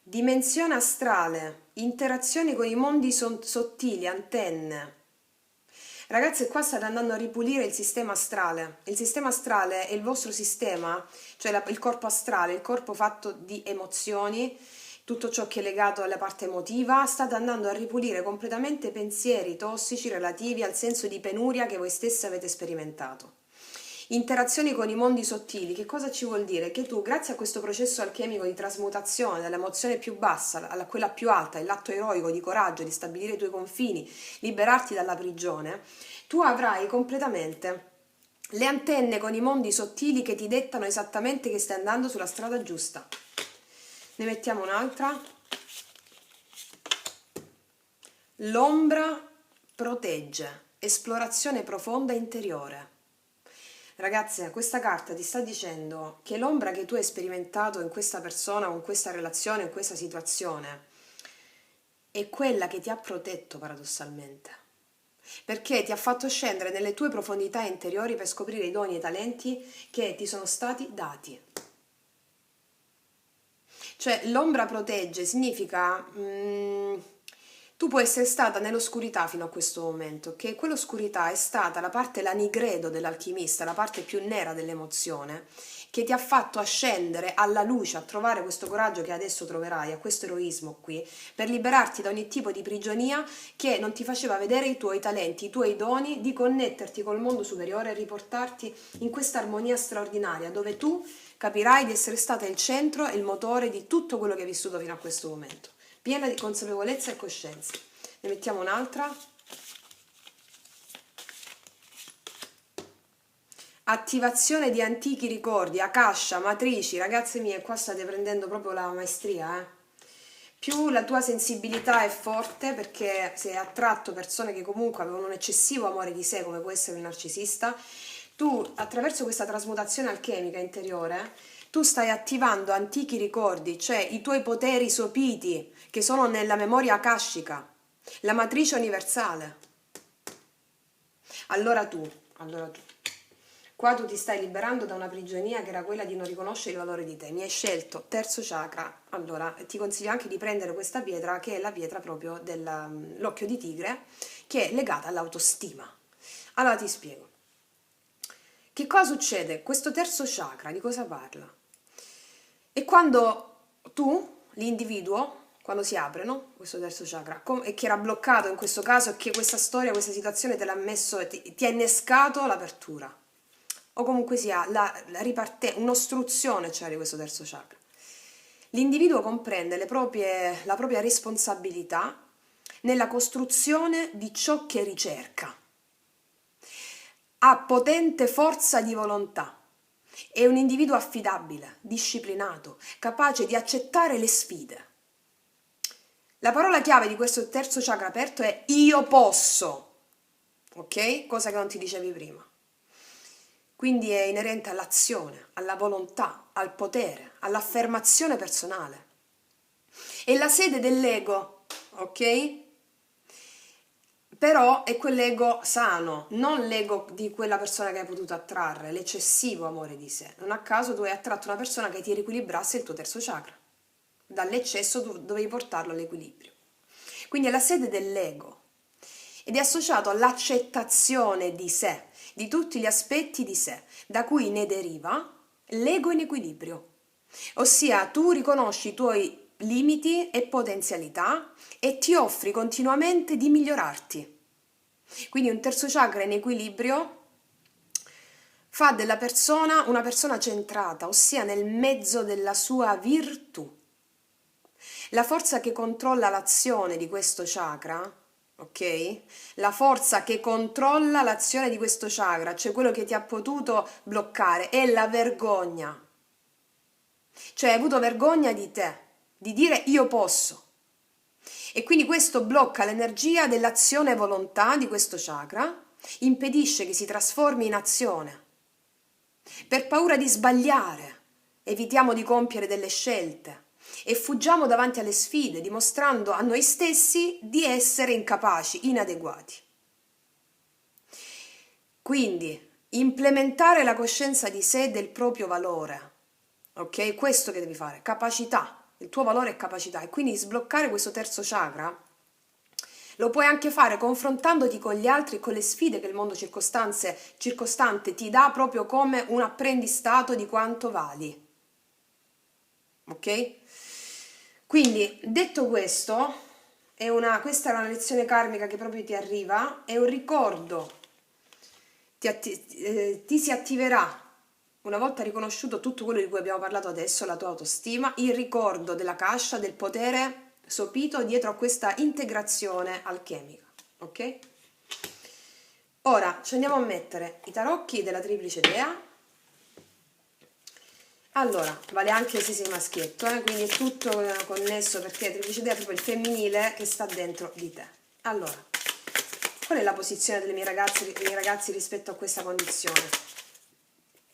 S1: Dimensione astrale, interazioni con i mondi sottili, antenne. Ragazzi, qua state andando a ripulire il sistema astrale. Il sistema astrale è il vostro sistema, cioè il corpo astrale, il corpo fatto di emozioni, tutto ciò che è legato alla parte emotiva. State andando a ripulire completamente pensieri tossici relativi al senso di penuria che voi stessi avete sperimentato. Interazioni con i mondi sottili, che cosa ci vuol dire? Che tu, grazie a questo processo alchemico di trasmutazione dall'emozione più bassa a quella più alta, l'atto eroico di coraggio, di stabilire i tuoi confini, liberarti dalla prigione, tu avrai completamente le antenne con i mondi sottili che ti dettano esattamente che stai andando sulla strada giusta. Ne mettiamo un'altra. L'ombra protegge, esplorazione profonda interiore. Ragazze, questa carta ti sta dicendo che l'ombra che tu hai sperimentato in questa persona, con questa relazione, in questa situazione, è quella che ti ha protetto paradossalmente, perché ti ha fatto scendere nelle tue profondità interiori per scoprire i doni e i talenti che ti sono stati dati. Cioè, l'ombra protegge significa... tu puoi essere stata nell'oscurità fino a questo momento, che quell'oscurità è stata la parte, la nigredo dell'alchimista, la parte più nera dell'emozione, che ti ha fatto ascendere alla luce, a trovare questo coraggio che adesso troverai, a questo eroismo qui, per liberarti da ogni tipo di prigionia che non ti faceva vedere i tuoi talenti, i tuoi doni, di connetterti col mondo superiore e riportarti in questa armonia straordinaria, dove tu capirai di essere stata il centro e il motore di tutto quello che hai vissuto fino a questo momento. Piena di consapevolezza e coscienza. Ne mettiamo un'altra. Attivazione di antichi ricordi, Akasha, matrici, ragazze mie, qua state prendendo proprio la maestria, Più la tua sensibilità è forte perché sei attratto persone che comunque avevano un eccessivo amore di sé, come può essere un narcisista, tu attraverso questa trasmutazione alchemica interiore, tu stai attivando antichi ricordi, cioè i tuoi poteri sopiti che sono nella memoria akashica, la matrice universale. Allora tu, qua tu ti stai liberando da una prigionia che era quella di non riconoscere il valore di te. Mi hai scelto terzo chakra, allora ti consiglio anche di prendere questa pietra, che è la pietra proprio dell'occhio di tigre, che è legata all'autostima. Allora ti spiego. Che cosa succede? Questo terzo chakra di cosa parla? E quando tu, l'individuo, quando si apre, no? Questo terzo chakra, e che era bloccato in questo caso, e che questa storia, questa situazione te l'ha messo, ti ha innescato l'apertura, o comunque sia un'ostruzione c'era di questo terzo chakra. L'individuo comprende la propria responsabilità nella costruzione di ciò che ricerca. Ha potente forza di volontà. È un individuo affidabile, disciplinato, capace di accettare le sfide. La parola chiave di questo terzo chakra aperto è io posso, ok? Cosa che non ti dicevi prima. Quindi è inerente all'azione, alla volontà, al potere, all'affermazione personale. È la sede dell'ego, ok? Però è quell'ego sano, non l'ego di quella persona che hai potuto attrarre, l'eccessivo amore di sé. Non a caso tu hai attratto una persona che ti riequilibrasse il tuo terzo chakra. Dall'eccesso tu dovevi portarlo all'equilibrio. Quindi è la sede dell'ego ed è associato all'accettazione di sé, di tutti gli aspetti di sé, da cui ne deriva l'ego in equilibrio. Ossia, tu riconosci i tuoi limiti e potenzialità e ti offri continuamente di migliorarti. Quindi un terzo chakra in equilibrio fa della persona una persona centrata, ossia nel mezzo della sua virtù. La forza che controlla l'azione di questo chakra, ok? La forza che controlla l'azione di questo chakra, cioè quello che ti ha potuto bloccare, è la vergogna. Cioè hai avuto vergogna di te, di dire io posso. E quindi questo blocca l'energia dell'azione e volontà di questo chakra, impedisce che si trasformi in azione. Per paura di sbagliare, evitiamo di compiere delle scelte e fuggiamo davanti alle sfide, dimostrando a noi stessi di essere incapaci, inadeguati. Quindi, implementare la coscienza di sé e del proprio valore, ok? Questo che devi fare, capacità, il tuo valore è capacità, e quindi sbloccare questo terzo chakra lo puoi anche fare confrontandoti con gli altri e con le sfide che il mondo circostante ti dà proprio come un apprendistato di quanto vali. Ok? Quindi, detto questo, questa è una lezione karmica che proprio ti arriva, è un ricordo, ti si attiverà, una volta riconosciuto tutto quello di cui abbiamo parlato adesso, la tua autostima, il ricordo della cascia, del potere sopito dietro a questa integrazione alchemica, ok? Ora ci andiamo a mettere i tarocchi della triplice dea. Allora, vale anche se sei maschietto, quindi è tutto connesso, perché triplice dea è proprio il femminile che sta dentro di te. Allora, qual è la posizione dei miei ragazzi rispetto a questa condizione?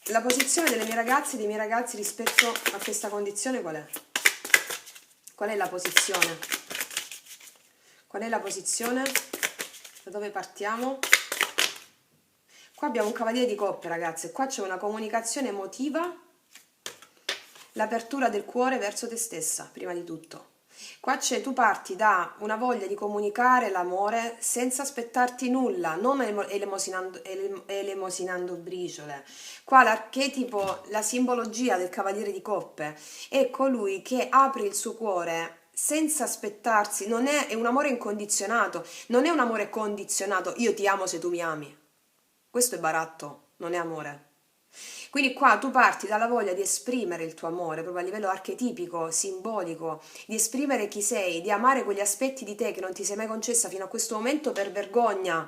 S1: La posizione delle mie ragazze e dei miei ragazzi rispetto a questa condizione qual è? Qual è la posizione? Qual è la posizione? Da dove partiamo? Qua abbiamo un cavaliere di coppe, ragazze. Qua c'è una comunicazione emotiva, l'apertura del cuore verso te stessa, prima di tutto. Qua tu parti da una voglia di comunicare l'amore senza aspettarti nulla, non elemosinando briciole. Qua l'archetipo, la simbologia del cavaliere di coppe è colui che apre il suo cuore senza aspettarsi, è un amore incondizionato, non è un amore condizionato, io ti amo se tu mi ami. Questo è baratto, non è amore. Quindi qua tu parti dalla voglia di esprimere il tuo amore, proprio a livello archetipico, simbolico, di esprimere chi sei, di amare quegli aspetti di te che non ti sei mai concessa fino a questo momento per vergogna.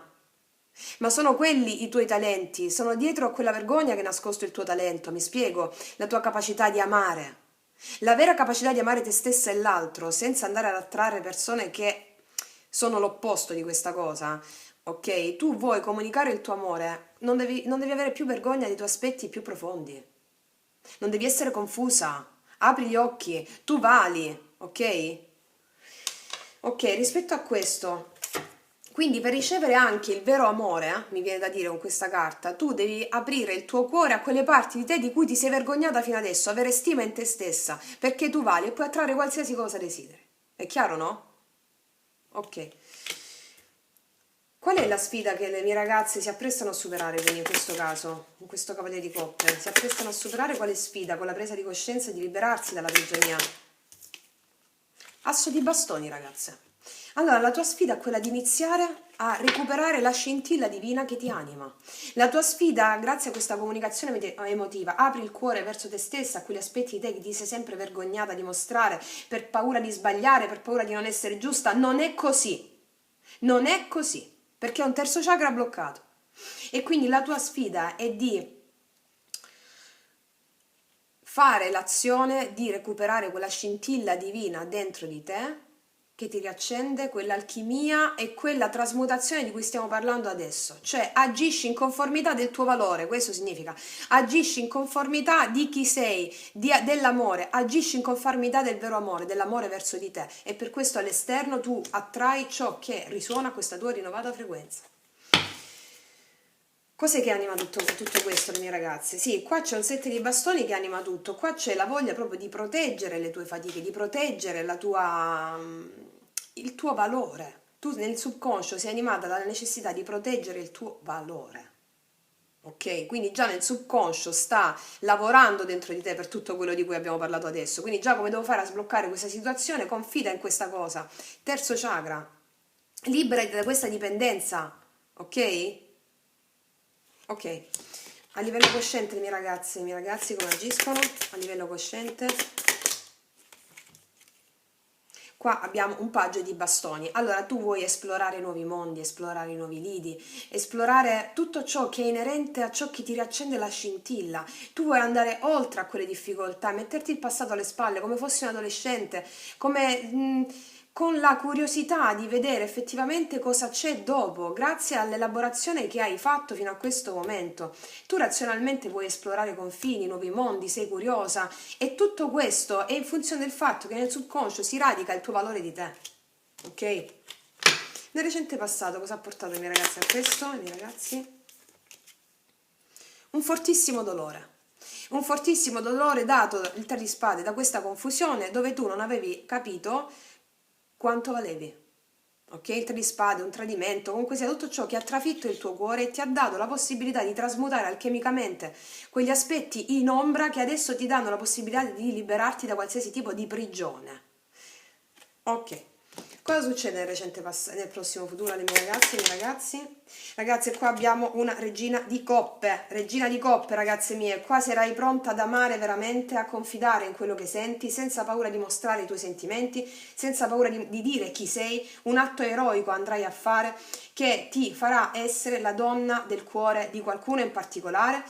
S1: Ma sono quelli i tuoi talenti, sono dietro a quella vergogna che è nascosto il tuo talento, mi spiego, la tua capacità di amare. La vera capacità di amare te stessa e l'altro, senza andare ad attrarre persone che sono l'opposto di questa cosa, ok? Tu vuoi comunicare il tuo amore, non devi avere più vergogna dei tuoi aspetti più profondi, non devi essere confusa, apri gli occhi, tu vali, ok? Ok, rispetto a questo, quindi per ricevere anche il vero amore, mi viene da dire con questa carta, tu devi aprire il tuo cuore a quelle parti di te di cui ti sei vergognata fino adesso, avere stima in te stessa, perché tu vali e puoi attrarre qualsiasi cosa desideri. È chiaro, no? Ok. Qual è la sfida che le mie ragazze si apprestano a superare, quindi in questo caso, in questo cavaliere di coppe? Si apprestano a superare quale sfida? Con la presa di coscienza di liberarsi dalla prigionia. Asso di bastoni, ragazze. Allora, la tua sfida è quella di iniziare a recuperare la scintilla divina che ti anima. La tua sfida, grazie a questa comunicazione emotiva, apri il cuore verso te stessa, a quegli aspetti di te che ti sei sempre vergognata di mostrare per paura di sbagliare, per paura di non essere giusta. Non è così. Non è così, perché è un terzo chakra bloccato. E quindi la tua sfida è di fare l'azione di recuperare quella scintilla divina dentro di te che ti riaccende quell'alchimia e quella trasmutazione di cui stiamo parlando adesso. Cioè agisci in conformità del tuo valore, questo significa agisci in conformità di chi sei, dell'amore, agisci in conformità del vero amore, dell'amore verso di te e per questo all'esterno tu attrai ciò che risuona a questa tua rinnovata frequenza. Cos'è che anima tutto questo, le mie ragazze? Sì, qua c'è un 7 di bastoni che anima tutto, qua c'è la voglia proprio di proteggere le tue fatiche, di proteggere il tuo valore. Tu nel subconscio sei animata dalla necessità di proteggere il tuo valore. Ok? Quindi già nel subconscio sta lavorando dentro di te per tutto quello di cui abbiamo parlato adesso. Quindi già come devo fare a sbloccare questa situazione, confida in questa cosa. Terzo chakra, liberati da questa dipendenza, ok? Ok, a livello cosciente le mie ragazze e i miei ragazzi come agiscono? A livello cosciente, qua abbiamo un paggio di bastoni. Allora tu vuoi esplorare nuovi mondi, esplorare nuovi lidi, esplorare tutto ciò che è inerente a ciò che ti riaccende la scintilla. Tu vuoi andare oltre a quelle difficoltà, metterti il passato alle spalle come fossi un adolescente, con la curiosità di vedere effettivamente cosa c'è dopo, grazie all'elaborazione che hai fatto fino a questo momento. Tu razionalmente vuoi esplorare confini, nuovi mondi, sei curiosa e tutto questo è in funzione del fatto che nel subconscio si radica il tuo valore di te. Ok? Nel recente passato cosa ha portato i miei ragazzi a questo, i miei ragazzi? Un fortissimo dolore. Un fortissimo dolore dato il tre di spade da questa confusione dove tu non avevi capito quanto valevi. Ok? Il tre di spade, un tradimento, comunque sia tutto ciò che ha trafitto il tuo cuore e ti ha dato la possibilità di trasmutare alchemicamente quegli aspetti in ombra che adesso ti danno la possibilità di liberarti da qualsiasi tipo di prigione. Ok. Cosa succede nel prossimo futuro alle mie ragazze e ai miei ragazzi? Ragazze, qua abbiamo una regina di coppe. Regina di coppe, ragazze mie. Qua sarai pronta ad amare veramente, a confidare in quello che senti, senza paura di mostrare i tuoi sentimenti, senza paura di dire chi sei. Un atto eroico andrai a fare che ti farà essere la donna del cuore di qualcuno in particolare.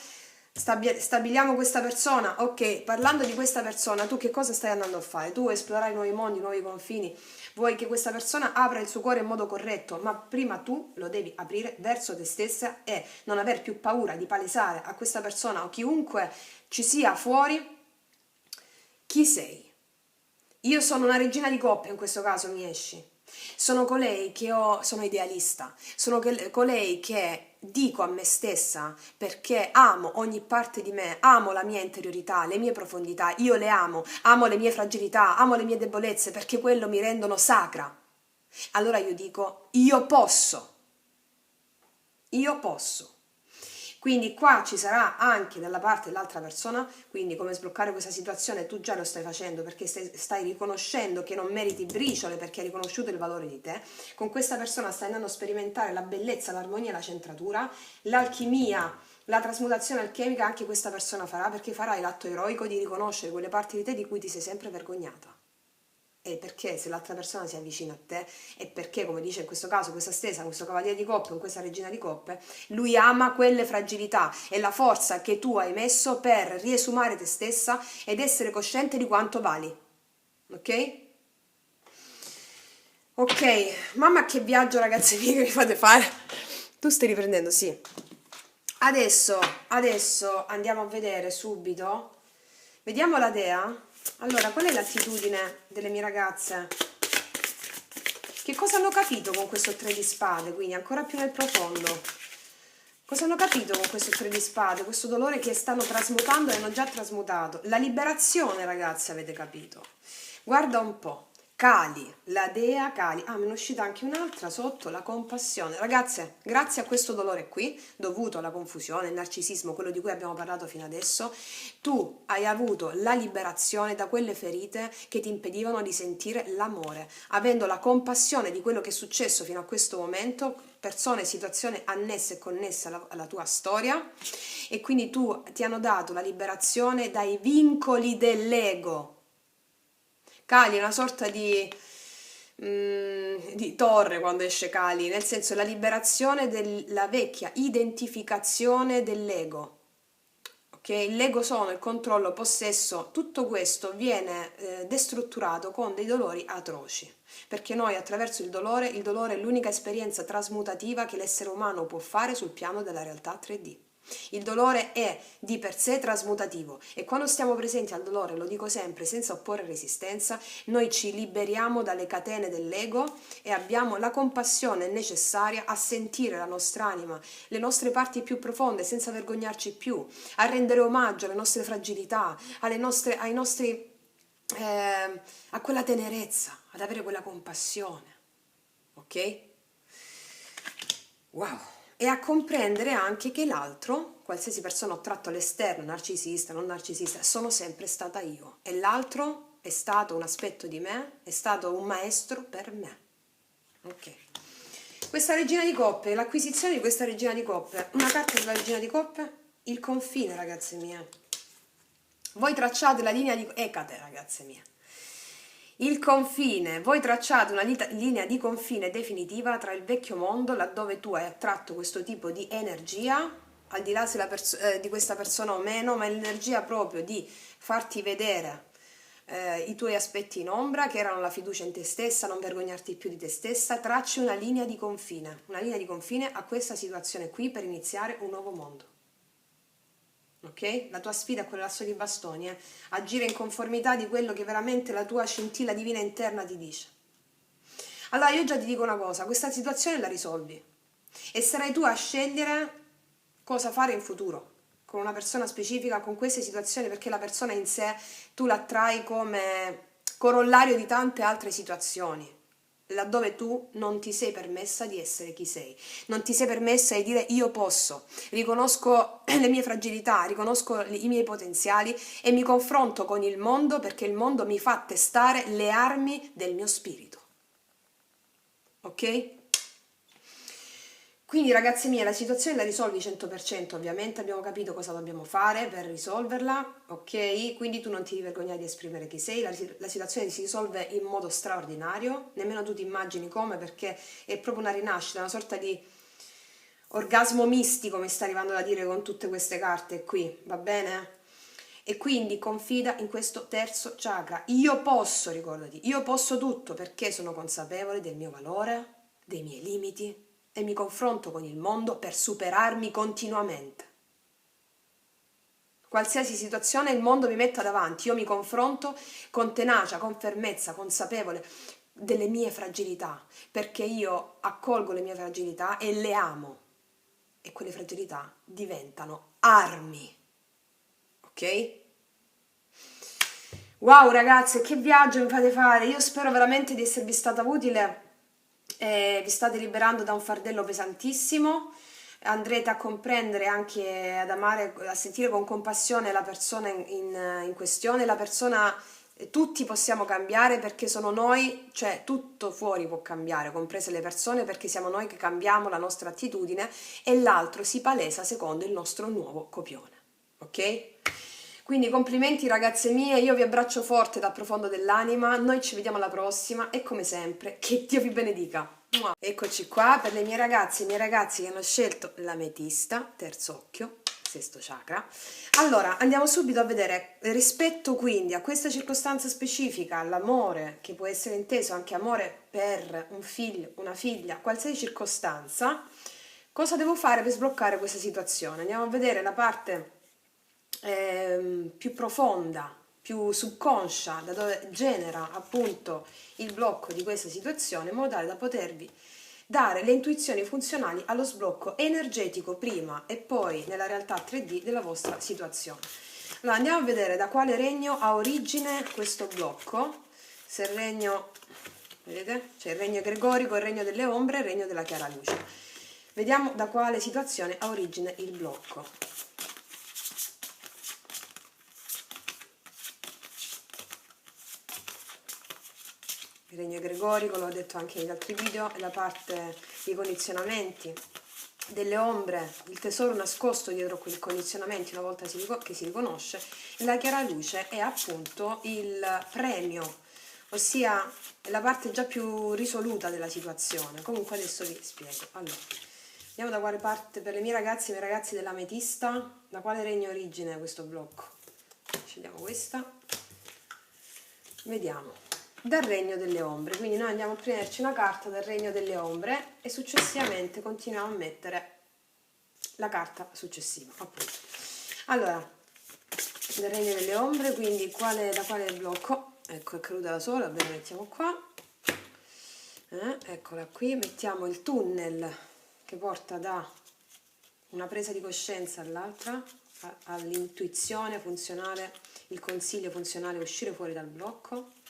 S1: Stabiliamo questa persona, ok, parlando di questa persona, tu che cosa stai andando a fare? Tu vuoi esplorare nuovi mondi, nuovi confini, vuoi che questa persona apra il suo cuore in modo corretto, ma prima tu lo devi aprire verso te stessa e non aver più paura di palesare a questa persona o chiunque ci sia fuori chi sei. Io sono una regina di coppe in questo caso, mi esci. Sono idealista, sono colei che dico a me stessa perché amo ogni parte di me, amo la mia interiorità, le mie profondità, io le amo le mie fragilità, amo le mie debolezze perché quello mi rendono sacra. Allora io dico, io posso. Quindi qua ci sarà anche dalla parte dell'altra persona, quindi come sbloccare questa situazione tu già lo stai facendo perché stai riconoscendo che non meriti briciole perché hai riconosciuto il valore di te, con questa persona stai andando a sperimentare la bellezza, l'armonia, la centratura, l'alchimia, la trasmutazione alchemica anche questa persona farà perché farai l'atto eroico di riconoscere quelle parti di te di cui ti sei sempre vergognata. E perché se l'altra persona si avvicina a te e perché, come dice in questo caso questa stesa, questo cavaliere di coppe o questa regina di coppe, lui ama quelle fragilità e la forza che tu hai messo per riesumare te stessa ed essere cosciente di quanto vali. Ok? Ok, mamma che viaggio ragazzi miei che mi fate fare. Tu stai riprendendo, sì. Adesso andiamo a vedere subito. Vediamo la dea. Allora, qual è l'attitudine delle mie ragazze? Che cosa hanno capito con questo tre di spade? Quindi ancora più nel profondo. Cosa hanno capito con questo tre di spade? Questo dolore che stanno trasmutando e hanno già trasmutato. La liberazione, ragazzi, avete capito? Guarda un po'. Kali, la dea Kali. Ah, me ne è uscita anche un'altra sotto, la compassione. Ragazze, grazie a questo dolore qui, dovuto alla confusione, al narcisismo, quello di cui abbiamo parlato fino adesso, tu hai avuto la liberazione da quelle ferite che ti impedivano di sentire l'amore, avendo la compassione di quello che è successo fino a questo momento, persone e situazioni annesse e connesse alla tua storia, e quindi tu ti hanno dato la liberazione dai vincoli dell'ego. Kali è una sorta di torre quando esce Kali, nel senso la liberazione della vecchia identificazione dell'ego. Ok? L'ego sono, il controllo, possesso, tutto questo viene destrutturato con dei dolori atroci, perché noi attraverso il dolore è l'unica esperienza trasmutativa che l'essere umano può fare sul piano della realtà 3D. Il dolore è di per sé trasmutativo e quando stiamo presenti al dolore, lo dico sempre, senza opporre resistenza, noi ci liberiamo dalle catene dell'ego e abbiamo la compassione necessaria a sentire la nostra anima, le nostre parti più profonde senza vergognarci più, a rendere omaggio alle nostre fragilità, ai nostri, a quella tenerezza, ad avere quella compassione. Ok? Wow! E a comprendere anche che l'altro, qualsiasi persona ho tratto all'esterno, narcisista, non narcisista, sono sempre stata io. E l'altro è stato un aspetto di me, è stato un maestro per me. Ok. Questa regina di coppe, l'acquisizione di questa regina di coppe, una carta sulla regina di coppe, il confine, ragazze mie. Voi tracciate la linea di Ecate, ragazze mie. Il confine, voi tracciate una linea di confine definitiva tra il vecchio mondo, laddove tu hai attratto questo tipo di energia, al di là se di questa persona o meno, ma l'energia proprio di farti vedere i tuoi aspetti in ombra, che erano la fiducia in te stessa, non vergognarti più di te stessa, tracci una linea di confine a questa situazione qui per iniziare un nuovo mondo. Ok? La tua sfida è quella lasso di bastoni, agire in conformità di quello che veramente la tua scintilla divina interna ti dice. Allora io già ti dico una cosa, questa situazione la risolvi e sarai tu a scegliere cosa fare in futuro con una persona specifica, con queste situazioni, perché la persona in sé tu la attrai come corollario di tante altre situazioni, laddove tu non ti sei permessa di essere chi sei, non ti sei permessa di dire io posso, riconosco le mie fragilità, riconosco i miei potenziali e mi confronto con il mondo perché il mondo mi fa testare le armi del mio spirito. Ok? Quindi ragazzi miei, la situazione la risolvi 100%, ovviamente abbiamo capito cosa dobbiamo fare per risolverla, ok? Quindi tu non ti devi vergognare di esprimere chi sei, la situazione si risolve in modo straordinario, nemmeno tu ti immagini come, perché è proprio una rinascita, una sorta di orgasmo mistico, mi sta arrivando da dire con tutte queste carte qui, va bene? E quindi confida in questo terzo chakra. Io posso, ricordati, io posso tutto perché sono consapevole del mio valore, dei miei limiti e mi confronto con il mondo per superarmi continuamente. Qualsiasi situazione il mondo mi metta davanti, io mi confronto con tenacia, con fermezza, consapevole delle mie fragilità, perché io accolgo le mie fragilità e le amo e quelle fragilità diventano armi. Ok? Wow ragazze, che viaggio mi fate fare! Io spero veramente di esservi stata utile. Vi state liberando da un fardello pesantissimo. Andrete a comprendere anche ad amare, a sentire con compassione la persona in questione. La persona, tutti possiamo cambiare perché sono noi, cioè tutto fuori può cambiare, comprese le persone, perché siamo noi che cambiamo la nostra attitudine e l'altro si palesa secondo il nostro nuovo copione. Ok? Quindi complimenti ragazze mie, io vi abbraccio forte dal profondo dell'anima, noi ci vediamo alla prossima e come sempre che Dio vi benedica. Eccoci qua per le mie ragazze e i miei ragazzi che hanno scelto l'ametista, terzo occhio, sesto chakra. Allora, andiamo subito a vedere, rispetto quindi a questa circostanza specifica, all'amore, che può essere inteso anche amore per un figlio, una figlia, qualsiasi circostanza, cosa devo fare per sbloccare questa situazione? Andiamo a vedere la parte più profonda, più subconscia, da dove genera appunto il blocco di questa situazione, in modo tale da potervi dare le intuizioni funzionali allo sblocco energetico prima e poi nella realtà 3D della vostra situazione. Allora andiamo a vedere da quale regno ha origine questo blocco. Se il regno, vedete? C'è il regno gregorico, il regno delle ombre e il regno della chiara luce. Vediamo da quale situazione ha origine il blocco. Il regno gregorico, l'ho detto anche negli altri video, è la parte dei condizionamenti, delle ombre, il tesoro nascosto dietro quei condizionamenti una volta che si riconosce, e la chiara luce è appunto il premio, ossia la parte già più risoluta della situazione. Comunque adesso vi spiego. Allora, vediamo da quale parte, per le mie ragazze e i miei ragazzi dell'ametista, da quale regno origine questo blocco. Scegliamo questa, vediamo. Dal regno delle ombre, quindi noi andiamo a prenderci una carta dal regno delle ombre e successivamente continuiamo a mettere la carta successiva, appunto. Allora, dal regno delle ombre, quindi da quale blocco? Ecco, è caduta da sola, bene, mettiamo qua, eccola qui, mettiamo il tunnel che porta da una presa di coscienza all'altra, all'intuizione funzionale, il consiglio funzionale, uscire fuori dal blocco,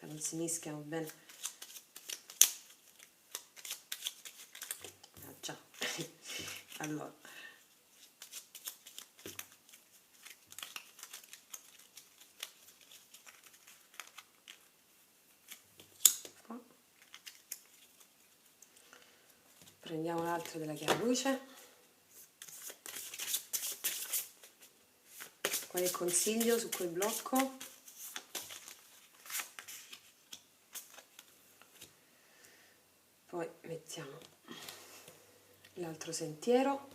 S1: non si mischiano bene. Ah, già. Allora, qua. Prendiamo l'altro della chiara luce. Qual è il consiglio su quel blocco? Poi mettiamo l'altro sentiero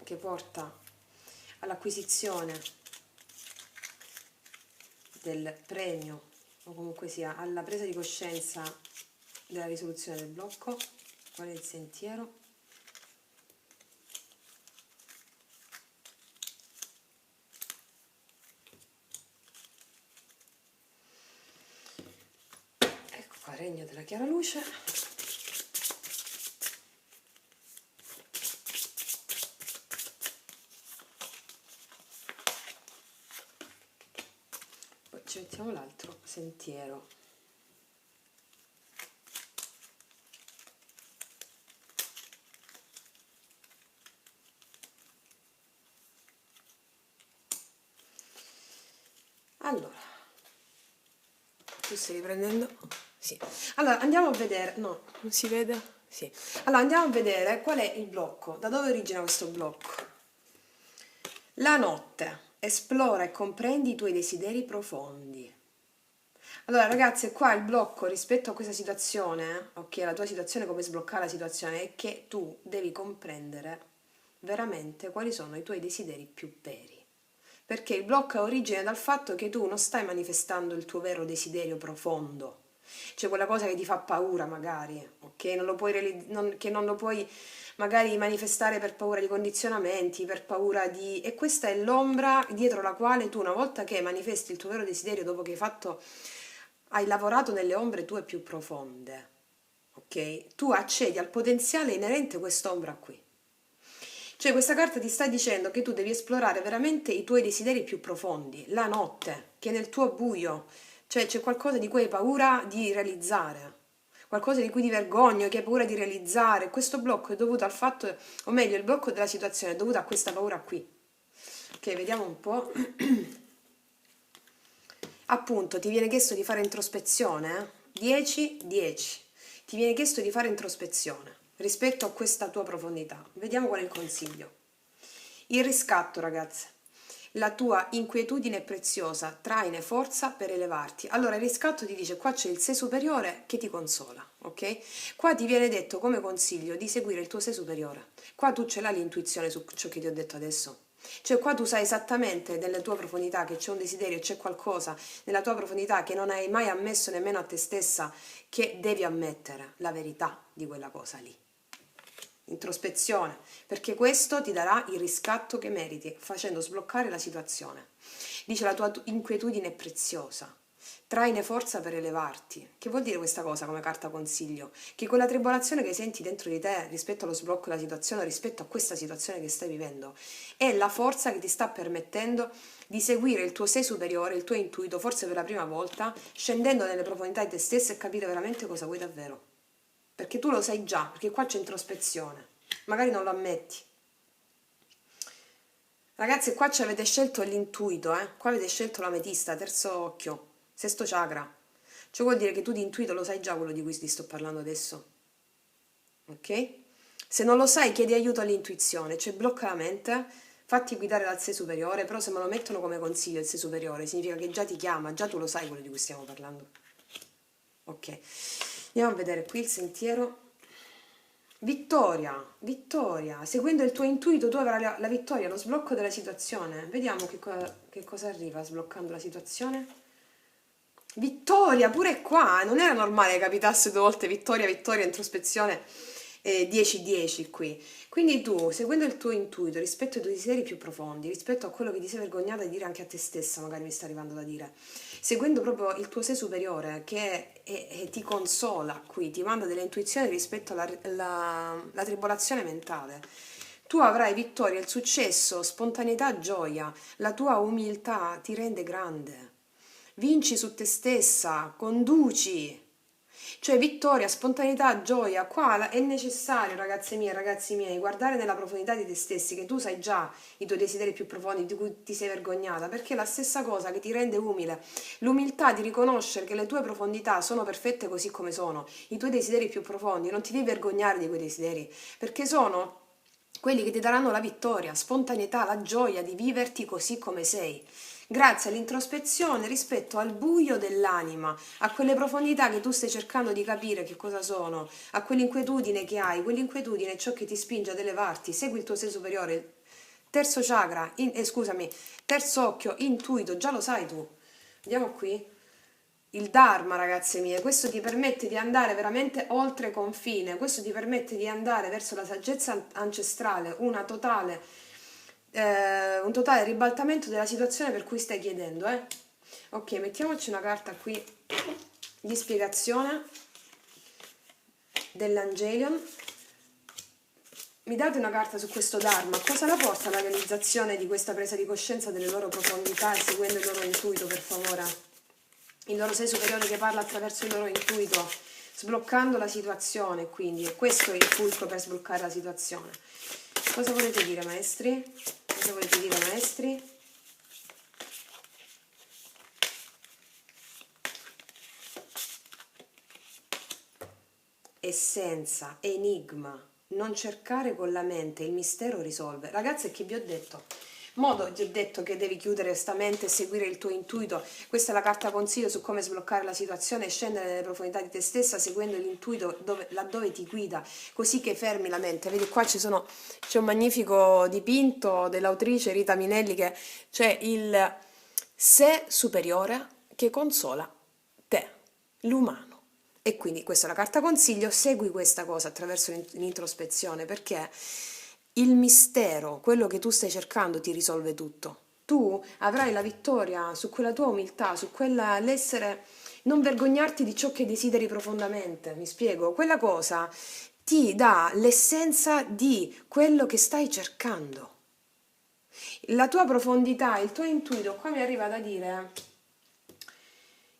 S1: che porta all'acquisizione del premio o comunque sia alla presa di coscienza della risoluzione del blocco. Qual è il sentiero? Ecco qua, regno della chiara luce. Ci mettiamo l'altro sentiero. Allora, tu stai riprendendo? Sì. Allora, andiamo a vedere, no, non si vede? Sì. Allora, andiamo a vedere qual è il blocco, da dove origina questo blocco. La notte. Esplora e comprendi i tuoi desideri profondi. Allora ragazzi, qua il blocco rispetto a questa situazione, ok, la tua situazione, come sbloccare la situazione, è che tu devi comprendere veramente quali sono i tuoi desideri più veri. Perché il blocco ha origine dal fatto che tu non stai manifestando il tuo vero desiderio profondo, cioè quella cosa che ti fa paura magari, ok? Che non lo puoi magari manifestare per paura di condizionamenti, per paura di... E questa è l'ombra dietro la quale tu, una volta che manifesti il tuo vero desiderio, dopo che hai lavorato nelle ombre tue più profonde, ok? Tu accedi al potenziale inerente a quest'ombra qui. Cioè questa carta ti sta dicendo che tu devi esplorare veramente i tuoi desideri più profondi, la notte, che è nel tuo buio, cioè c'è qualcosa di cui hai paura di realizzare, qualcosa di cui ti vergogni, che hai paura di realizzare. Questo blocco è dovuto al fatto, o meglio, il blocco della situazione è dovuto a questa paura qui. Ok, vediamo un po'. Appunto, ti viene chiesto di fare introspezione, 10, 10. Ti viene chiesto di fare introspezione rispetto a questa tua profondità. Vediamo qual è il consiglio. Il riscatto, ragazze. La tua inquietudine è preziosa, traine forza per elevarti. Allora il riscatto ti dice, qua c'è il sé superiore che ti consola, ok? Qua ti viene detto come consiglio di seguire il tuo sé superiore. Qua tu ce l'hai l'intuizione su ciò che ti ho detto adesso. Cioè qua tu sai esattamente nelle tue profondità che c'è un desiderio, c'è qualcosa nella tua profondità che non hai mai ammesso nemmeno a te stessa, che devi ammettere la verità di quella cosa lì. Introspezione, perché questo ti darà il riscatto che meriti, facendo sbloccare la situazione. Dice la tua inquietudine è preziosa, traine forza per elevarti. Che vuol dire questa cosa come carta consiglio? Che quella tribolazione che senti dentro di te rispetto allo sblocco della situazione, rispetto a questa situazione che stai vivendo, è la forza che ti sta permettendo di seguire il tuo sé superiore, il tuo intuito, forse per la prima volta, scendendo nelle profondità di te stesso e capire veramente cosa vuoi davvero. Perché tu lo sai già, perché qua c'è introspezione, magari non lo ammetti. Ragazzi, qua ci avete scelto l'intuito, qua avete scelto l'ametista, terzo occhio, sesto chakra. Ciò vuol dire che tu di intuito lo sai già quello di cui ti sto parlando adesso. Ok? Se non lo sai, chiedi aiuto all'intuizione, cioè blocca la mente, fatti guidare dal sé superiore, però se me lo mettono come consiglio il sé superiore, significa che già ti chiama, già tu lo sai quello di cui stiamo parlando. Ok, andiamo a vedere qui il sentiero. Vittoria, vittoria, seguendo il tuo intuito tu avrai la vittoria, lo sblocco della situazione. Vediamo che cosa arriva sbloccando la situazione. Vittoria, pure qua, non era normale che capitasse 2 volte vittoria, vittoria, introspezione, 10-10 qui. Quindi tu, seguendo il tuo intuito, rispetto ai tuoi desideri più profondi, rispetto a quello che ti sei vergognata di dire anche a te stessa, magari mi sta arrivando da dire, seguendo proprio il tuo sé superiore che ti consola qui, ti manda delle intuizioni rispetto alla tribolazione mentale, tu avrai vittoria, il successo, spontaneità, gioia, la tua umiltà ti rende grande. Vinci su te stessa, conduci. Cioè vittoria, spontaneità, gioia, qua è necessario, ragazze mie, ragazzi miei, guardare nella profondità di te stessi, che tu sai già i tuoi desideri più profondi di cui ti sei vergognata, perché è la stessa cosa che ti rende umile, l'umiltà di riconoscere che le tue profondità sono perfette così come sono, i tuoi desideri più profondi, non ti devi vergognare di quei desideri, perché sono quelli che ti daranno la vittoria, spontaneità, la gioia di viverti così come sei. Grazie all'introspezione rispetto al buio dell'anima, a quelle profondità che tu stai cercando di capire che cosa sono, a quell'inquietudine che hai, quell'inquietudine è ciò che ti spinge ad elevarti, segui il tuo sé superiore, terzo chakra, scusami, terzo occhio, intuito, già lo sai tu. Andiamo qui. Il Dharma, ragazze mie, questo ti permette di andare veramente oltre confine, questo ti permette di andare verso la saggezza ancestrale, un totale ribaltamento della situazione per cui stai chiedendo, eh? Ok, mettiamoci una carta qui di spiegazione dell'Angelion. Mi date una carta su questo Dharma? Cosa la porta alla realizzazione di questa presa di coscienza delle loro profondità e seguendo il loro intuito, per favore? Il loro sé superiore che parla attraverso il loro intuito, sbloccando la situazione, quindi e questo è il fulcro per sbloccare la situazione. Cosa volete dire, maestri? Cosa volete dire, maestri? Essenza, enigma, non cercare con la mente, il mistero risolve. Ragazzi, che vi ho detto? Modo ti ho detto che devi chiudere sta mente e seguire il tuo intuito. Questa è la carta consiglio su come sbloccare la situazione e scendere nelle profondità di te stessa seguendo l'intuito laddove ti guida, così che fermi la mente. Vedi qua c'è un magnifico dipinto dell'autrice Rita Minelli che c'è il sé superiore che consola te, l'umano. E quindi questa è la carta consiglio, segui questa cosa attraverso l'introspezione perché il mistero, quello che tu stai cercando, ti risolve tutto. Tu avrai la vittoria su quella tua umiltà, su quella l'essere, non vergognarti di ciò che desideri profondamente, mi spiego? Quella cosa ti dà l'essenza di quello che stai cercando. La tua profondità, il tuo intuito, qua mi arriva da dire,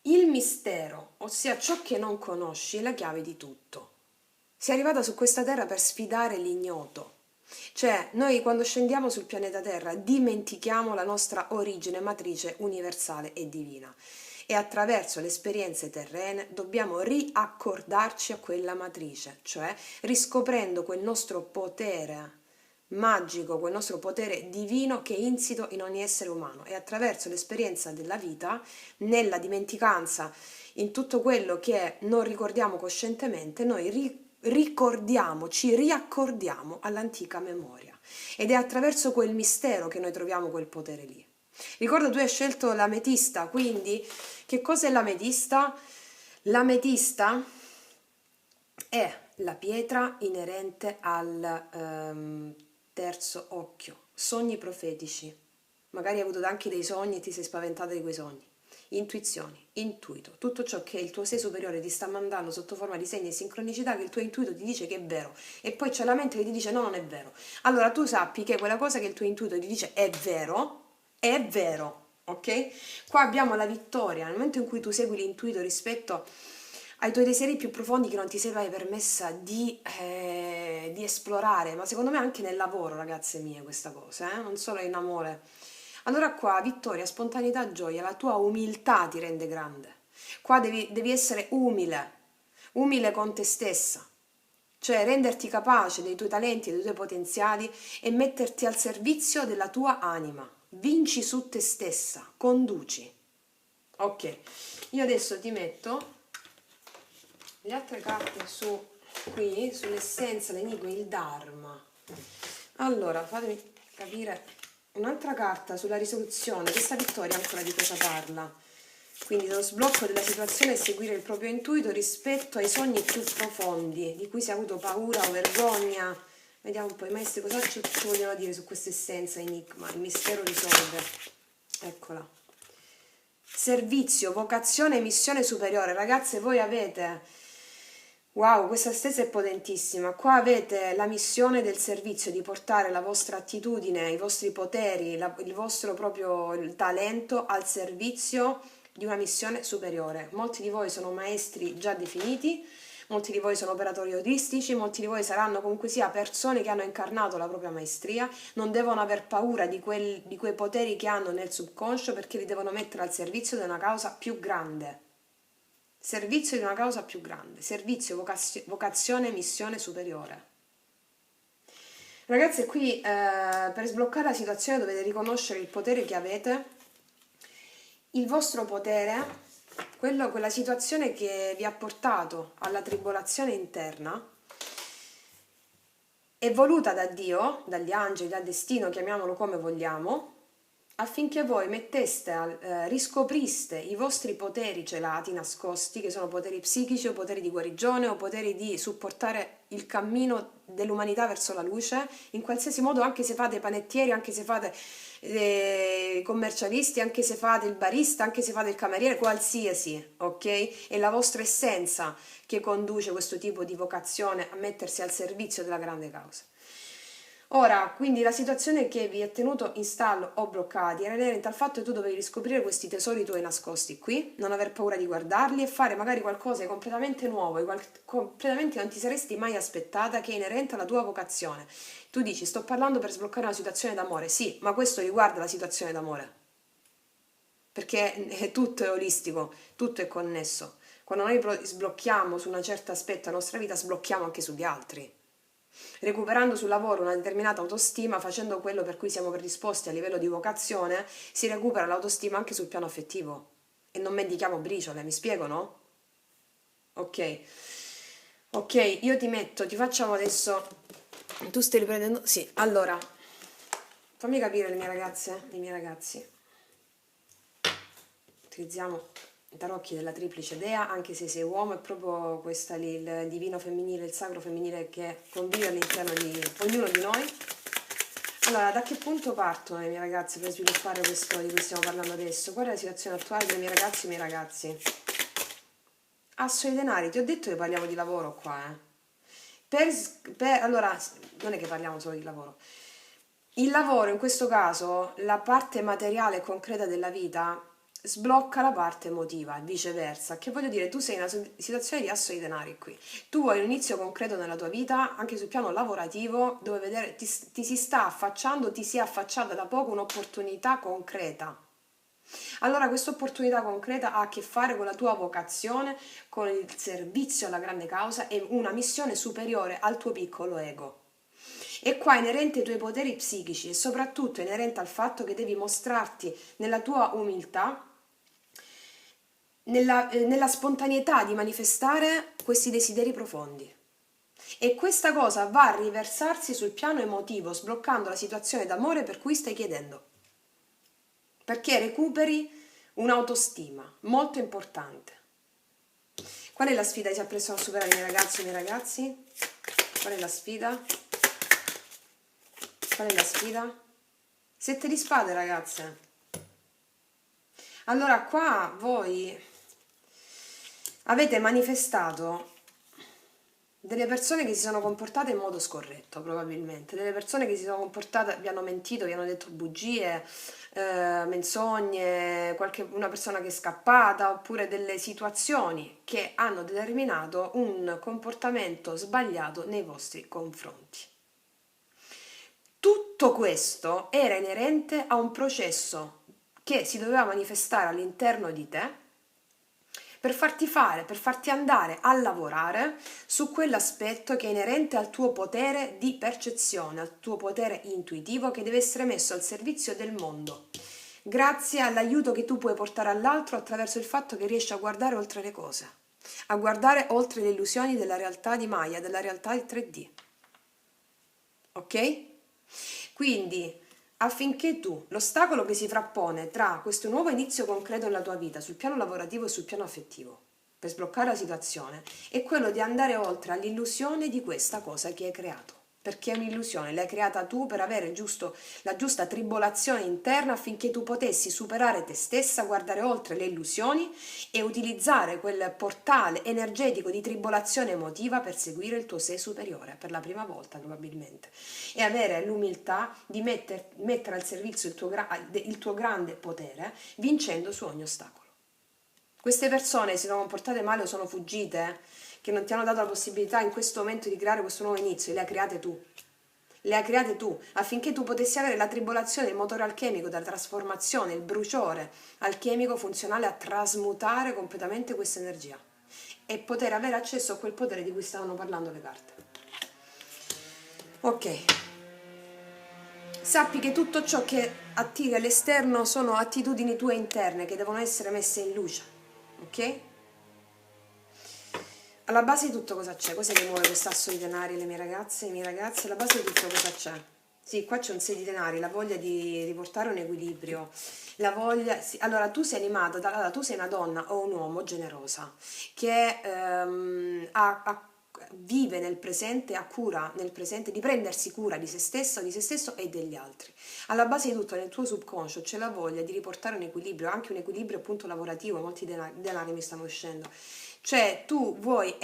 S1: il mistero, ossia ciò che non conosci, è la chiave di tutto. Sei arrivata su questa terra per sfidare l'ignoto. Cioè, noi quando scendiamo sul pianeta Terra dimentichiamo la nostra origine matrice universale e divina e attraverso le esperienze terrene dobbiamo riaccordarci a quella matrice, cioè riscoprendo quel nostro potere magico, quel nostro potere divino che è insito in ogni essere umano e attraverso l'esperienza della vita, nella dimenticanza, in tutto quello che non ricordiamo coscientemente, noi ricordiamo, ci riaccordiamo all'antica memoria ed è attraverso quel mistero che noi troviamo quel potere lì. Ricorda, tu hai scelto l'ametista, quindi che cos'è l'ametista? L'ametista è la pietra inerente al terzo occhio, sogni profetici. Magari hai avuto anche dei sogni e ti sei spaventata di quei sogni. Intuizioni, intuito, tutto ciò che il tuo sé superiore ti sta mandando sotto forma di segni e sincronicità che il tuo intuito ti dice che è vero e poi c'è la mente che ti dice no, non è vero. Allora tu sappi che quella cosa che il tuo intuito ti dice è vero, ok? Qua abbiamo la vittoria, nel momento in cui tu segui l'intuito rispetto ai tuoi desideri più profondi che non ti sei mai permessa di esplorare, ma secondo me anche nel lavoro, ragazze mie, questa cosa, non solo in amore. Allora qua vittoria, spontaneità, gioia, la tua umiltà ti rende grande. Qua devi essere umile, umile con te stessa, cioè renderti capace dei tuoi talenti e dei tuoi potenziali e metterti al servizio della tua anima. Vinci su te stessa, conduci. Ok, io adesso ti metto le altre carte qui, sull'essenza, l'enigma, il Dharma. Allora, fatemi capire un'altra carta sulla risoluzione. Questa vittoria ancora di cosa parla? Quindi lo sblocco della situazione e seguire il proprio intuito rispetto ai sogni più profondi, di cui si è avuto paura o vergogna. Vediamo un po' i maestri cosa ci vogliono dire su questa essenza enigma. Il mistero risolve. Eccola. Servizio, vocazione e missione superiore. Ragazze, voi avete... Wow, questa stessa è potentissima. Qua avete la missione del servizio di portare la vostra attitudine, i vostri poteri, il vostro proprio il talento al servizio di una missione superiore. Molti di voi sono maestri già definiti, molti di voi sono operatori autistici, molti di voi saranno comunque sia persone che hanno incarnato la propria maestria, non devono aver paura di quei poteri che hanno nel subconscio perché li devono mettere al servizio di una causa più grande. Servizio di una causa più grande, servizio, vocazione, missione superiore. Ragazzi, qui per sbloccare la situazione dovete riconoscere il potere che avete, il vostro potere, quella situazione che vi ha portato alla tribolazione interna, è voluta da Dio, dagli angeli, dal destino, chiamiamolo come vogliamo, affinché voi riscopriste i vostri poteri celati, nascosti, che sono poteri psichici o poteri di guarigione o poteri di supportare il cammino dell'umanità verso la luce, in qualsiasi modo, anche se fate panettieri, anche se fate commercialisti, anche se fate il barista, anche se fate il cameriere, qualsiasi, ok? È la vostra essenza che conduce questo tipo di vocazione a mettersi al servizio della grande causa. Ora, quindi la situazione che vi è tenuto in stallo o bloccati era inerente al fatto che tu dovevi riscoprire questi tesori tuoi nascosti qui, non aver paura di guardarli e fare magari qualcosa di completamente nuovo, completamente non ti saresti mai aspettata, che è inerente alla tua vocazione. Tu dici, sto parlando per sbloccare una situazione d'amore, sì, ma questo riguarda la situazione d'amore, perché tutto è olistico, tutto è connesso. Quando noi sblocchiamo su un certo aspetto della nostra vita, sblocchiamo anche sugli altri. Recuperando sul lavoro una determinata autostima, facendo quello per cui siamo predisposti a livello di vocazione, si recupera l'autostima anche sul piano affettivo. E non mendichiamo briciole, mi spiego, no? Ok. Ok, io ti facciamo adesso... Tu stai riprendendo? Sì, allora, fammi capire le mie ragazze, i miei ragazzi. Utilizziamo i tarocchi della triplice dea, anche se sei uomo, è proprio questa lì, il divino femminile, il sacro femminile che convive all'interno di ognuno di noi. Allora, da che punto partono le mie ragazze per sviluppare questo di cui stiamo parlando adesso? Qual è la situazione attuale dei miei ragazzi e i miei ragazzi? Asso di denari, ti ho detto che parliamo di lavoro qua, allora, non è che parliamo solo di lavoro. Il lavoro, in questo caso, la parte materiale e concreta della vita, sblocca la parte emotiva e viceversa. Che voglio dire, tu sei in una situazione di asso di denari qui. Tu vuoi un inizio concreto nella tua vita, anche sul piano lavorativo, dove vedere, ti si sta affacciando, ti si è affacciata da poco un'opportunità concreta. Allora questa opportunità concreta ha a che fare con la tua vocazione, con il servizio alla grande causa e una missione superiore al tuo piccolo ego. E qua è inerente ai tuoi poteri psichici e soprattutto è inerente al fatto che devi mostrarti nella tua umiltà, nella spontaneità di manifestare questi desideri profondi. e questa cosa va a riversarsi sul piano emotivo, sbloccando la situazione d'amore per cui stai chiedendo, perché recuperi un'autostima molto importante. Qual è la sfida che si apprestano a superare i miei ragazzi e i miei ragazzi? Qual è la sfida? Qual è la sfida? 7 di spade, ragazze. Allora qua voi avete manifestato delle persone che si sono comportate in modo scorretto, probabilmente, delle persone che si sono comportate, vi hanno mentito, vi hanno detto bugie, menzogne, una persona che è scappata, oppure delle situazioni che hanno determinato un comportamento sbagliato nei vostri confronti. Tutto questo era inerente a un processo che si doveva manifestare all'interno di te per farti andare a lavorare su quell'aspetto che è inerente al tuo potere di percezione, al tuo potere intuitivo che deve essere messo al servizio del mondo, grazie all'aiuto che tu puoi portare all'altro attraverso il fatto che riesci a guardare oltre le cose, a guardare oltre le illusioni della realtà di Maya, della realtà di 3D. Ok? Quindi, affinché tu, l'ostacolo che si frappone tra questo nuovo inizio concreto nella tua vita, sul piano lavorativo e sul piano affettivo, per sbloccare la situazione, è quello di andare oltre all'illusione di questa cosa che hai creato. Perché è un'illusione, l'hai creata tu per avere la giusta tribolazione interna affinché tu potessi superare te stessa, guardare oltre le illusioni e utilizzare quel portale energetico di tribolazione emotiva per seguire il tuo sé superiore, per la prima volta probabilmente, e avere l'umiltà di mettere al servizio il tuo grande potere, vincendo su ogni ostacolo. Queste persone si sono comportate male o sono fuggite, che non ti hanno dato la possibilità in questo momento di creare questo nuovo inizio, le hai create tu. Le hai create tu, affinché tu potessi avere la tribolazione, il motore alchemico della trasformazione, il bruciore alchemico funzionale a trasmutare completamente questa energia e poter avere accesso a quel potere di cui stavano parlando le carte. Ok. Sappi che tutto ciò che attiri all'esterno sono attitudini tue interne che devono essere messe in luce, ok? Alla base di tutto cosa c'è? Cos'è che muove quest'asso di denari, le mie ragazze, i miei ragazzi? Alla base di tutto cosa c'è? Sì, qua c'è un 6 di denari, la voglia di riportare un equilibrio, la voglia... Sì, allora, tu sei animata, allora, tu sei una donna o un uomo generosa che vive nel presente, ha cura nel presente, di prendersi cura di se stessa, di se stesso e degli altri. Alla base di tutto nel tuo subconscio c'è la voglia di riportare un equilibrio, anche un equilibrio appunto lavorativo, molti denari mi stanno uscendo. Cioè tu vuoi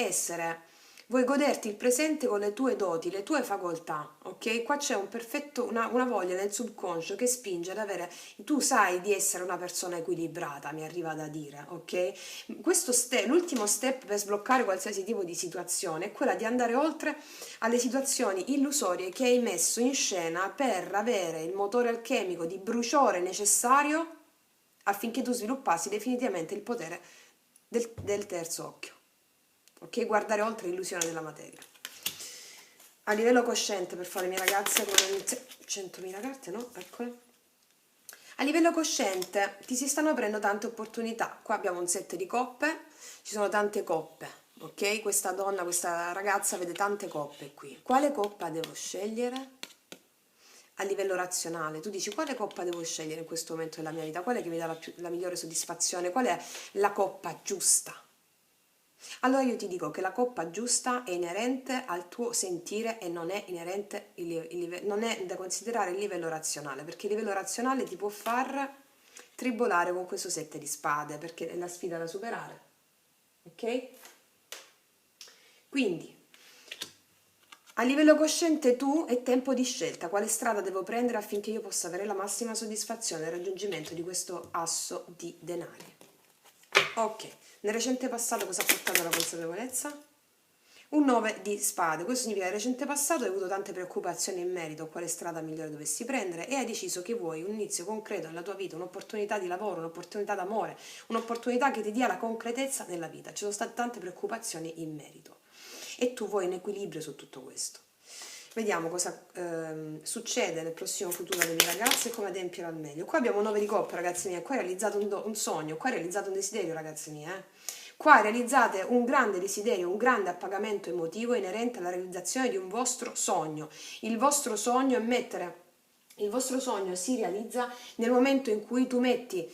S1: goderti il presente con le tue doti, le tue facoltà, ok? Qua c'è una voglia nel subconscio che spinge ad avere, tu sai di essere una persona equilibrata, mi arriva da dire, ok? L'ultimo step per sbloccare qualsiasi tipo di situazione è quella di andare oltre alle situazioni illusorie che hai messo in scena per avere il motore alchemico di bruciore necessario affinché tu sviluppassi definitivamente il potere del terzo occhio, ok? Guardare oltre l'illusione della materia. A livello cosciente, per fare le mie ragazze, come 100.000 carte, no? Eccole. A livello cosciente ti si stanno aprendo tante opportunità. Qua abbiamo un set di coppe, ci sono tante coppe, ok? Questa donna, questa ragazza vede tante coppe qui. Quale coppa devo scegliere? A livello razionale, tu dici quale coppa devo scegliere in questo momento della mia vita? Qual è che mi dà la migliore soddisfazione? Qual è la coppa giusta? Allora io ti dico che la coppa giusta è inerente al tuo sentire e non è inerente non è da considerare il livello razionale, perché il livello razionale ti può far tribolare con questo 7 di spade, perché è la sfida da superare. Ok? Quindi a livello cosciente tu è tempo di scelta, quale strada devo prendere affinché io possa avere la massima soddisfazione e il raggiungimento di questo asso di denari. Ok, nel recente passato cosa ha portato alla consapevolezza? Un 9 di spade, questo significa che nel recente passato hai avuto tante preoccupazioni in merito a quale strada migliore dovessi prendere e hai deciso che vuoi un inizio concreto nella tua vita, un'opportunità di lavoro, un'opportunità d'amore, un'opportunità che ti dia la concretezza nella vita. Ci sono state tante preoccupazioni in merito e tu vuoi un equilibrio su tutto questo. Vediamo cosa succede nel prossimo futuro delle mie ragazze e come adempiere al meglio. Qua abbiamo un 9 di coppe, ragazze mie, qua hai realizzato un sogno, qua hai realizzato un desiderio, ragazze mie. Qua realizzate un grande desiderio, un grande appagamento emotivo inerente alla realizzazione di un vostro sogno. Il vostro sogno è mettere, il vostro sogno si realizza nel momento in cui tu metti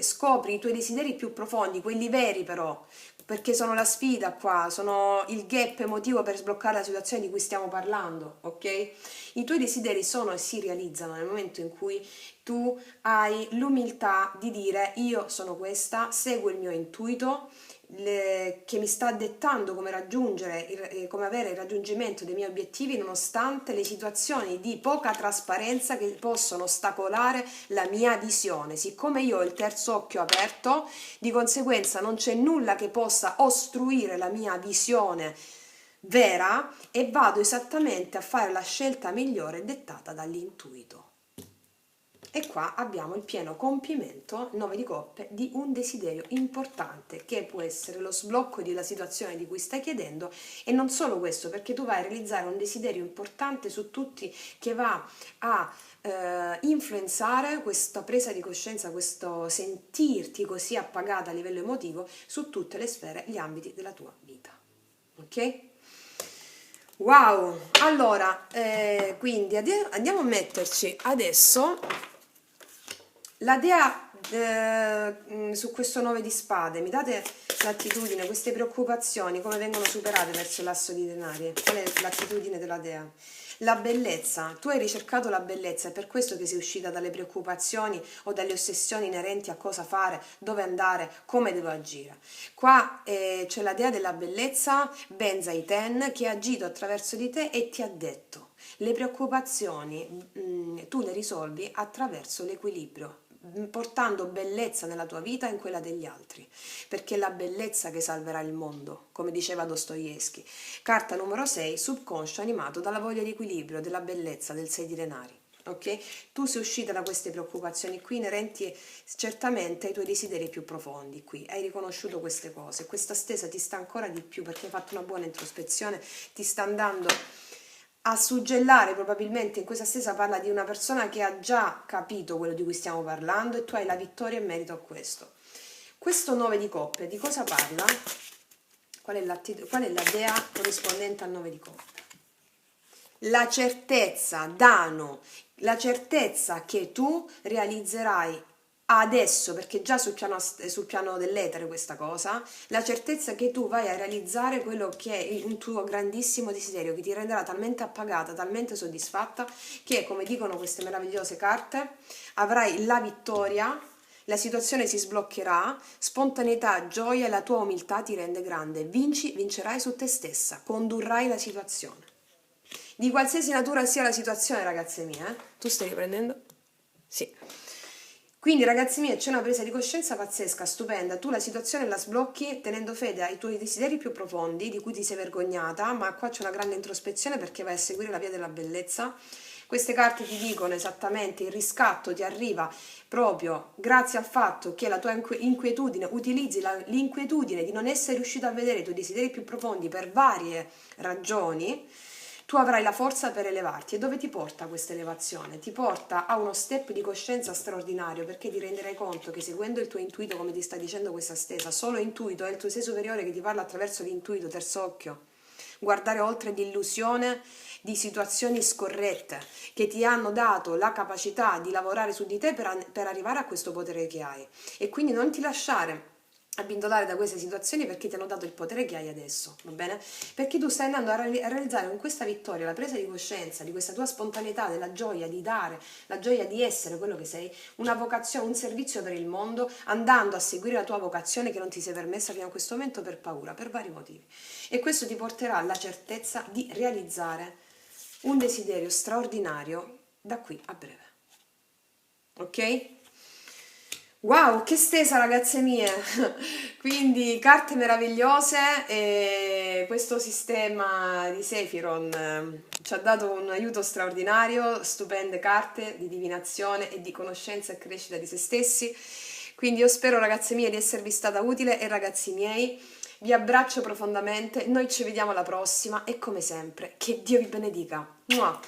S1: scopri i tuoi desideri più profondi, quelli veri però, perché sono la sfida qua, sono il gap emotivo per sbloccare la situazione di cui stiamo parlando, ok? I tuoi desideri sono e si realizzano nel momento in cui tu hai l'umiltà di dire io sono questa, seguo il mio intuito che mi sta dettando come raggiungere, come avere il raggiungimento dei miei obiettivi nonostante le situazioni di poca trasparenza che possono ostacolare la mia visione. Siccome io ho il terzo occhio aperto, di conseguenza non c'è nulla che possa ostruire la mia visione vera e vado esattamente a fare la scelta migliore dettata dall'intuito. E qua abbiamo il pieno compimento, 9 di coppe, di un desiderio importante che può essere lo sblocco della situazione di cui stai chiedendo, e non solo questo, perché tu vai a realizzare un desiderio importante su tutti che va a influenzare questa presa di coscienza, questo sentirti così appagata a livello emotivo su tutte le sfere, gli ambiti della tua vita. Ok? Wow! Allora, quindi andiamo a metterci adesso la dea su questo 9 di spade. Mi date l'attitudine, queste preoccupazioni, come vengono superate verso l'asso di denari? Qual è l'attitudine della dea? La bellezza, tu hai ricercato la bellezza, è per questo che sei uscita dalle preoccupazioni o dalle ossessioni inerenti a cosa fare, dove andare, come devo agire. Qua c'è la dea della bellezza, Benzaiten, che ha agito attraverso di te e ti ha detto: le preoccupazioni tu le risolvi attraverso l'equilibrio, portando bellezza nella tua vita e in quella degli altri, perché è la bellezza che salverà il mondo, come diceva Dostoevsky. Carta numero 6, subconscio animato dalla voglia di equilibrio, della bellezza, del 6 di denari. Ok? Tu sei uscita da queste preoccupazioni qui inerenti certamente ai tuoi desideri più profondi. Qui hai riconosciuto queste cose, questa stesa ti sta ancora di più perché hai fatto una buona introspezione, ti sta andando a suggellare. Probabilmente in questa stesa parla di una persona che ha già capito quello di cui stiamo parlando e tu hai la vittoria in merito a questo. Questo 9 di coppe di cosa parla? Qual è la dea corrispondente al 9 di coppe? La certezza, Dano, la certezza che tu realizzerai adesso, perché già sul piano dell'etere questa cosa, la certezza che tu vai a realizzare quello che è un tuo grandissimo desiderio, che ti renderà talmente appagata, talmente soddisfatta, che, come dicono queste meravigliose carte, avrai la vittoria, la situazione si sbloccherà, spontaneità, gioia e la tua umiltà ti rende grande, vincerai su te stessa, condurrai la situazione. Di qualsiasi natura sia la situazione, ragazze mie, Tu stai riprendendo? Sì. Quindi, ragazzi miei, c'è una presa di coscienza pazzesca, stupenda. Tu la situazione la sblocchi tenendo fede ai tuoi desideri più profondi, di cui ti sei vergognata, ma qua c'è una grande introspezione perché vai a seguire la via della bellezza. Queste carte ti dicono esattamente il riscatto ti arriva proprio grazie al fatto che la tua inquietudine, utilizzi l'inquietudine di non essere riuscito a vedere i tuoi desideri più profondi per varie ragioni. Tu avrai la forza per elevarti. E dove ti porta questa elevazione? Ti porta a uno step di coscienza straordinario, perché ti renderai conto che seguendo il tuo intuito, come ti sta dicendo questa stesa, solo intuito, è il tuo sé superiore che ti parla attraverso l'intuito, terzo occhio. Guardare oltre l'illusione di situazioni scorrette che ti hanno dato la capacità di lavorare su di te per arrivare a questo potere che hai. E quindi non ti lasciare abbindolare da queste situazioni perché ti hanno dato il potere che hai adesso, va bene? Perché tu stai andando a realizzare con questa vittoria la presa di coscienza di questa tua spontaneità, della gioia di dare, la gioia di essere quello che sei, una vocazione, un servizio per il mondo, andando a seguire la tua vocazione che non ti sei permessa fino a questo momento per paura, per vari motivi. E questo ti porterà alla certezza di realizzare un desiderio straordinario da qui a breve. Ok? Wow, che stesa, ragazze mie! Quindi carte meravigliose, e questo sistema di Sephiron ci ha dato un aiuto straordinario, stupende carte di divinazione e di conoscenza e crescita di se stessi. Quindi io spero, ragazze mie, di esservi stata utile, e ragazzi miei, vi abbraccio profondamente, noi ci vediamo alla prossima e come sempre, che Dio vi benedica. Mua!